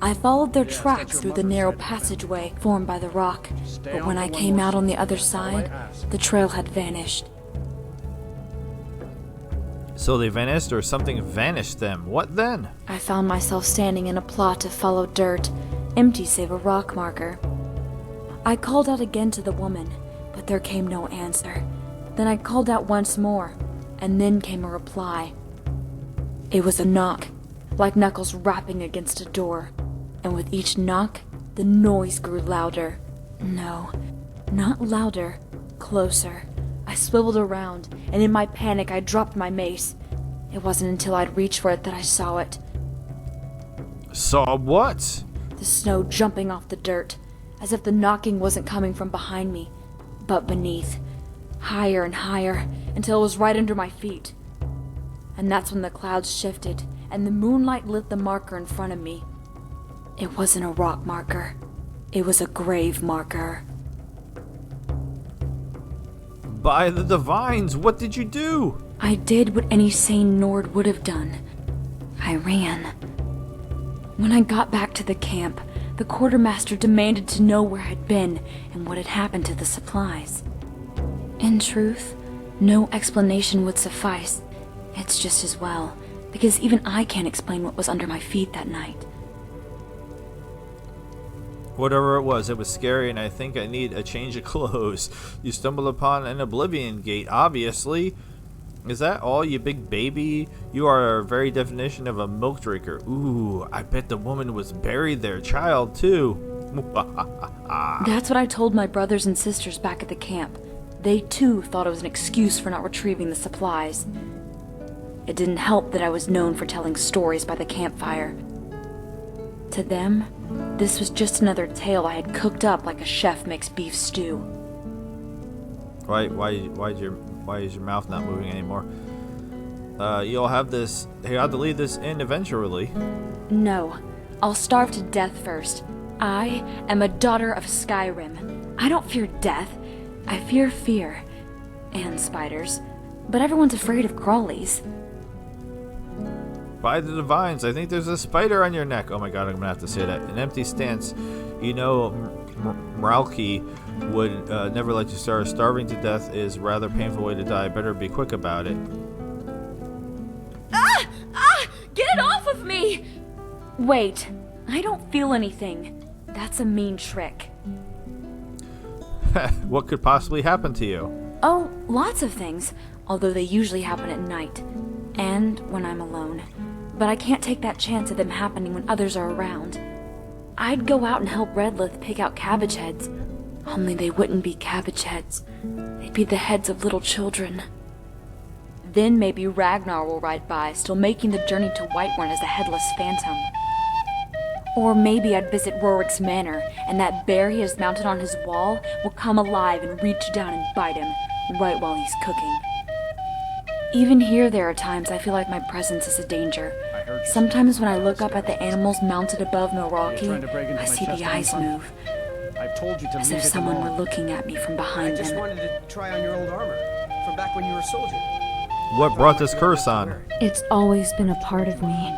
I followed their tracks through the narrow passageway formed by the rock, but when I came out on the other side, the trail had vanished. So they vanished, or something vanished them. What then? I found myself standing in a plot of fallow dirt, empty save a rock marker. I called out again to the woman, but there came no answer. Then I called out once more, and then came a reply. It was a knock, like knuckles rapping against a door, and with each knock, the noise grew louder. No, not louder, closer. I swiveled around, and in my panic I dropped my mace. It wasn't until I'd reached for it that I saw it. Saw what? The snow jumping off the dirt, as if the knocking wasn't coming from behind me, but beneath. Higher and higher, until it was right under my feet. And that's when the clouds shifted, and the moonlight lit the marker in front of me. It wasn't a rock marker. It was a grave marker. By the divines, what did you do? I did what any sane Nord would have done. I ran. When I got back to the camp, The quartermaster demanded to know where I'd been and what had happened to the supplies. In truth, no explanation would suffice. It's just as well, because even I can't explain what was under my feet that night. Whatever it was scary, and I think I need a change of clothes. You stumbled upon an oblivion gate, obviously. Is that all, you big baby? You are a very definition of a milk drinker. Ooh, I bet the woman was buried there, child, too. That's what I told my brothers and sisters back at the camp. They too thought it was an excuse for not retrieving the supplies. It didn't help that I was known for telling stories by the campfire. To them, this was just another tale I had cooked up like a chef makes beef stew. Why is your mouth not moving anymore? You'll have this. You have to leave this in eventually. No, I'll starve to death first. I am a daughter of Skyrim. I don't fear death. I fear fear. And spiders. But everyone's afraid of crawlies. By the divines, I think there's a spider on your neck. Oh my god, I'm gonna have to say that. An empty stance. You know, Moralki would never let you starve. Starving to death is a rather painful way to die. Better be quick about it. Ah! Ah! Get it off of me! Wait, I don't feel anything. That's a mean trick. What could possibly happen to you? Oh, lots of things, although they usually happen at night. And when I'm alone. But I can't take that chance of them happening when others are around. I'd go out and help Redlith pick out cabbage heads. Only they wouldn't be cabbage heads. They'd be the heads of little children. Then maybe Ragnar will ride by, still making the journey to Whitehorn as a headless phantom. Or maybe I'd visit Rorik's manor, and that bear he has mounted on his wall will come alive and reach down and bite him, right while he's cooking. Even here there are times I feel like my presence is a danger. Sometimes when I look up at the animals mounted above Milwaukee, I see the eyes move. I've told you to as if someone were looking at me from behind I just them. wanted to try on your old armor, from back when you were a soldier. What brought this curse on? It's always been a part of me.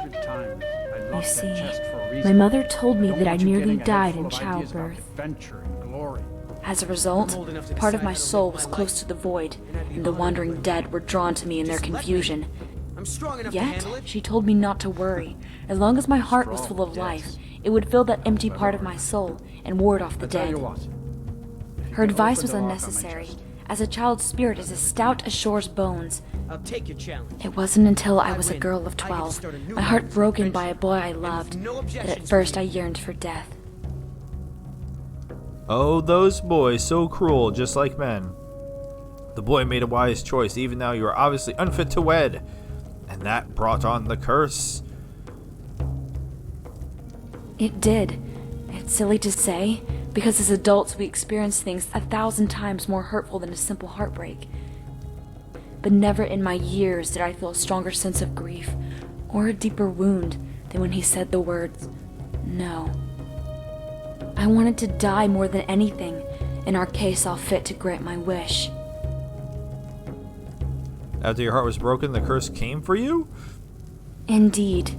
You see, my mother told me that I nearly died in childbirth. As a result, part of my soul was close to the void, and the wandering dead were drawn to me in their confusion. Yet, she told me not to worry. As long as my heart was full of life, it would fill that empty part of my soul and ward off the dead. Her advice was unnecessary, as a child's spirit is as stout as Shore's bones. I'll take your challenge. It wasn't until I was a girl of 12, my heart broken by a boy I loved, that at first I yearned for death. Oh, those boys, so cruel, just like men. The boy made a wise choice. Even now you are obviously unfit to wed. And that brought on the curse. It did. It's silly to say, because as adults we experience things 1,000 times more hurtful than a simple heartbreak. But never in my years did I feel a stronger sense of grief, or a deeper wound, than when he said the words, no. I wanted to die more than anything. In our case, I'll fit to grant my wish. After your heart was broken, the curse came for you? Indeed.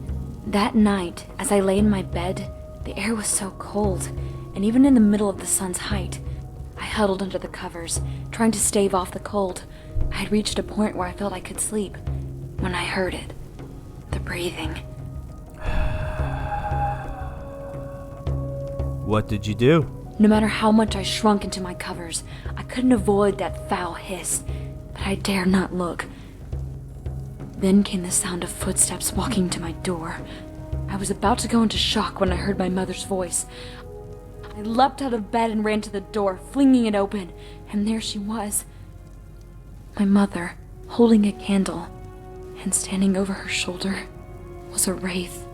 That night, as I lay in my bed, the air was so cold, and even in the middle of the sun's height, I huddled under the covers, trying to stave off the cold. I had reached a point where I felt I could sleep, when I heard it. The breathing. What did you do? No matter how much I shrunk into my covers, I couldn't avoid that foul hiss, but I dared not look. Then came the sound of footsteps walking to my door. I was about to go into shock when I heard my mother's voice. I leapt out of bed and ran to the door, flinging it open, and there she was. My mother, holding a candle, and standing over her shoulder was a wraith.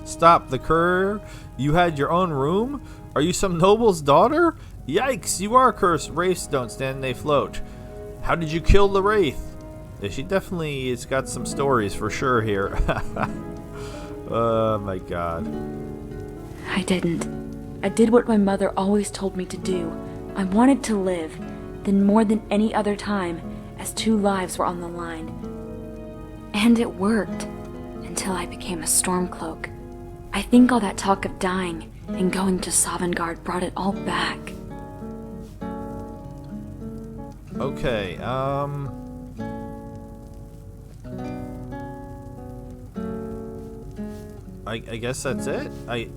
Stop, the cur. You had your own room? Are you some noble's daughter? Yikes, you are cursed. Wraiths don't stand, they float. How did you kill the wraith? Yeah, she definitely has got some stories for sure here. Oh my god. I didn't. I did what my mother always told me to do. I wanted to live, then more than any other time, as 2 lives were on the line. And it worked. until I became a Stormcloak. I think all that talk of dying and going to Sovngarde brought it all back. Okay, I guess that's it. I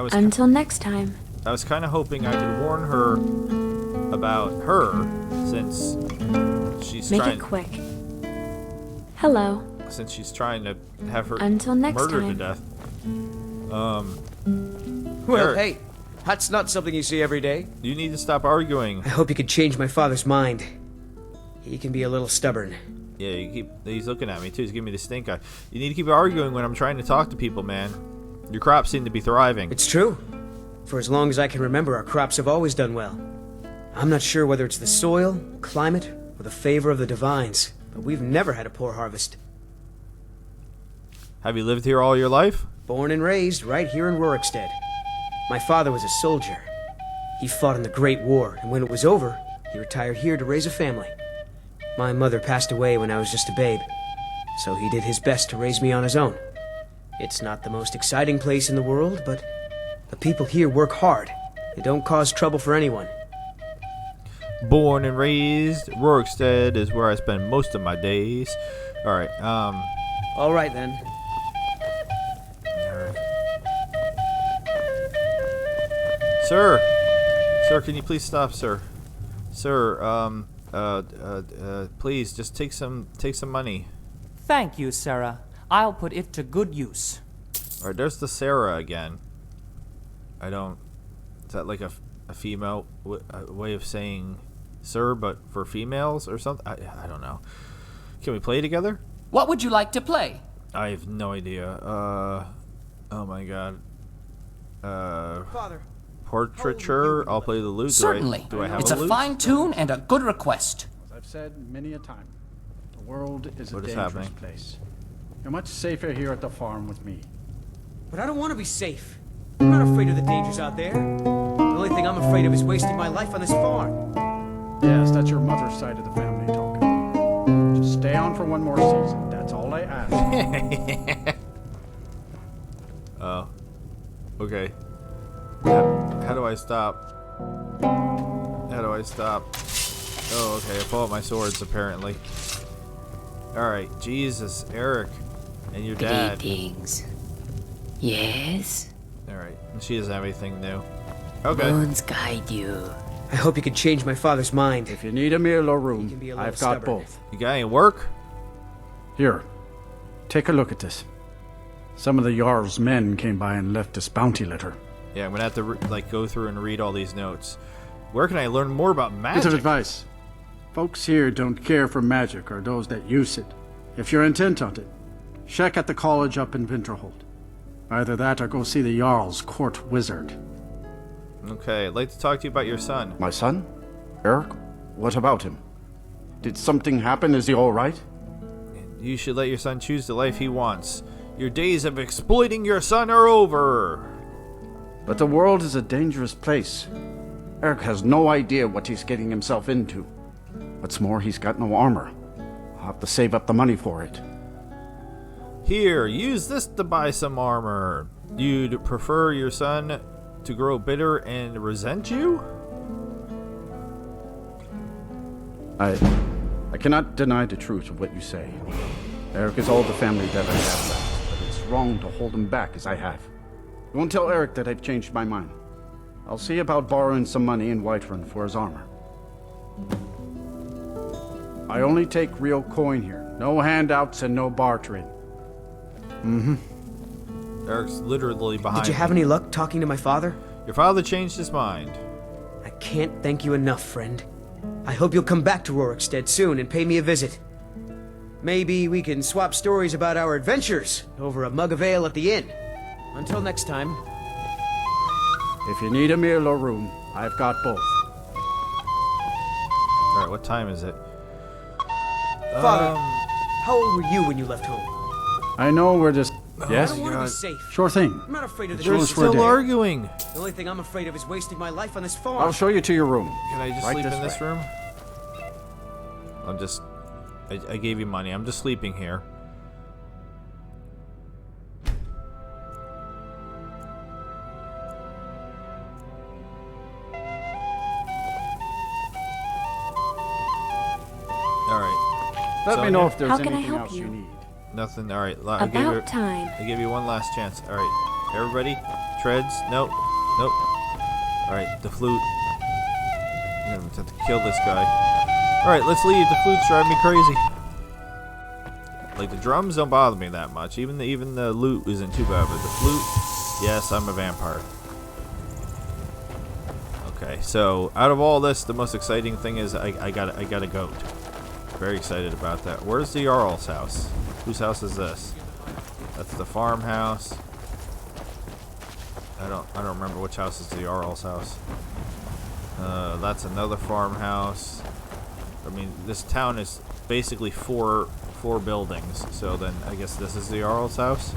was Until next time. I was kind of hoping I could warn her about her, since she's Make trying. it quick. Hello. Since she's trying to have her Until next murdered to time. death. Well, Eric, hey, that's not something you see every day. you need to stop arguing. I hope you could change my father's mind. He can be a little stubborn. Yeah, he's looking at me too. He's giving me the stink eye. You need to keep arguing when I'm trying to talk to people, man. Your crops seem to be thriving. It's true. For as long as I can remember, our crops have always done well. I'm not sure whether it's the soil, climate, or the favor of the divines, but we've never had a poor harvest. Have you lived here all your life? Born and raised right here in Rorikstead. My father was a soldier. He fought in the Great War, and when it was over, he retired here to raise a family. My mother passed away when I was just a babe, so he did his best to raise me on his own. It's not the most exciting place in the world, but the people here work hard. They don't cause trouble for anyone. Born and raised, Rorikstead is where I spend most of my days. Alright, All right, then. Sir! Sir, can you please stop, sir? Sir, please, just take some money. Thank you, Sarah. I'll put it to good use. Alright, there's the Sarah again. Is that like a female way of saying sir, but for females or something? I don't know. Can we play together? What would you like to play? I have no idea. Oh my god. Father. Portraiture? I'll play the lute. Certainly. Do I have it's a a lute? fine tune and a good request. As I've said many a time, the world is a What is dangerous happening? place. You're much safer here at the farm with me. But I don't want to be safe. I'm not afraid of the dangers out there. The only thing I'm afraid of is wasting my life on this farm. Yes, that's your mother's side of the family talking. Just stay on for one more season. That's all I ask. Oh. Okay. How do I stop? How do I stop? Oh, okay. I pull out my swords, apparently. Alright. Jesus, Eric. And your dad. Greetings. Yes? Alright. And she doesn't have anything new. Okay. Bones guide you. I hope you could change my father's mind. If you need a meal or room, be a little I've got stubborn. both. You got any work? Here, take a look at this. Some of the Jarl's men came by and left us bounty litter. Yeah, I'm gonna have to go through and read all these notes. Where can I learn more about Bit magic? of advice. Folks here don't care for magic or those that use it. If you're intent on it, check at the college up in Winterhold. Either that or go see the Jarl's court wizard. Okay, I'd like to talk to you about your son. My son? Eric? What about him? Did something happen? Is he all right? You should let your son choose the life he wants. Your days of exploiting your son are over. But the world is a dangerous place. Eric has no idea what he's getting himself into. What's more, he's got no armor. I'll have to save up the money for it. Here, use this to buy some armor. You'd prefer your son to grow bitter and resent you? I cannot deny the truth of what you say. Eric is all the family that I have left, but it's wrong to hold him back as I have. I won't tell Eric that I've changed my mind. I'll see about borrowing some money in Whiterun for his armor. I only take real coin here. No handouts and no bartering. Eric's literally behind Did you have me. any luck talking to my father? Your father changed his mind. I can't thank you enough, friend. I hope you'll come back to Rorikstead soon and pay me a visit. Maybe we can swap stories about our adventures over a mug of ale at the inn. Until next time. If you need a meal or room, I've got both. Alright, what time is it? Father, how old were you when you left home? I know we're just... Yes? I want to be safe. Sure thing. I'm not afraid of the They're dangers. still arguing. The only thing I'm afraid of is wasting my life on this farm. I'll show you to your room. Can I just Right sleep this in this way. room? I gave you money. I'm just sleeping here. Let me know if there's How can I anything help else you need. Nothing. All right. About time. I give you one last chance. All right. Everybody, treads. Nope. Nope. All right. The flute. I'm gonna have to kill this guy. All right. Let's leave. The flute's driving me crazy. Like the drums don't bother me that much. Even the lute isn't too bad. But the flute, yes, I'm a vampire. Okay. So out of all this, the most exciting thing is I got a goat. Very excited about that. Where's the Jarl's house? Whose house is this? That's the farmhouse. I don't remember which house is the Jarl's house. That's another farmhouse. I mean, this town is basically four buildings. So then I guess this is the Jarl's house.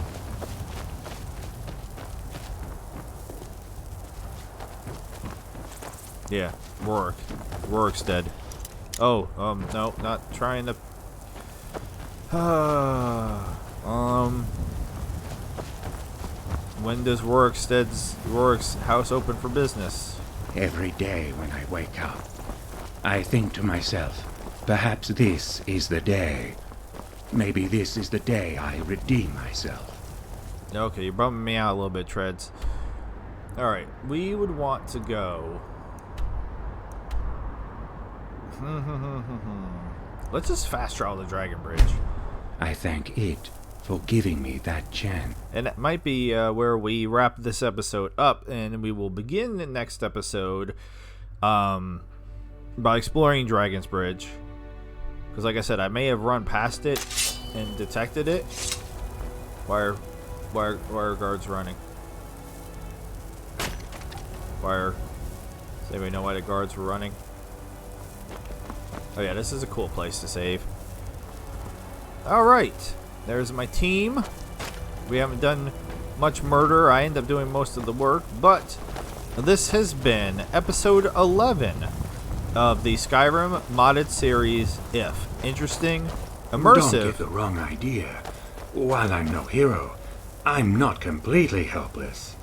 Yeah, Rourke. Rourke's dead. Oh, no, not trying to. When does Rourke's house open for business? Every day when I wake up, I think to myself, perhaps this is the day. Maybe this is the day I redeem myself. Okay, you're bumming me out a little bit, Treads. Alright, we would want to go. Let's just fast travel the Dragon Bridge. I thank it for giving me that chance. And that might be where we wrap this episode up, and we will begin the next episode by exploring Dragon's Bridge. Because like I said, I may have run past it and detected it. Why are guards running? Does anybody know why the guards were running? Oh yeah, this is a cool place to save. Alright, there's my team. We haven't done much murder. I end up doing most of the work, but this has been episode 11 of the Skyrim modded series, If. Interesting, immersive. Don't get the wrong idea. While I'm no hero, I'm not completely helpless.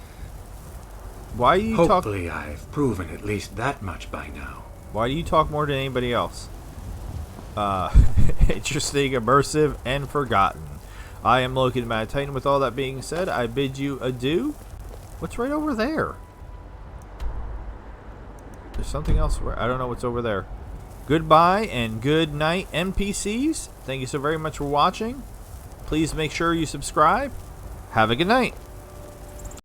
Why do you Hopefully I've proven at least that much by now. Why do you talk more than anybody else? Interesting, immersive, and forgotten. I am Loki the Mad Titan. With all that being said, I bid you adieu. What's right over there? There's something else. I don't know what's over there. Goodbye and good night, NPCs. Thank you so very much for watching. Please make sure you subscribe. Have a good night.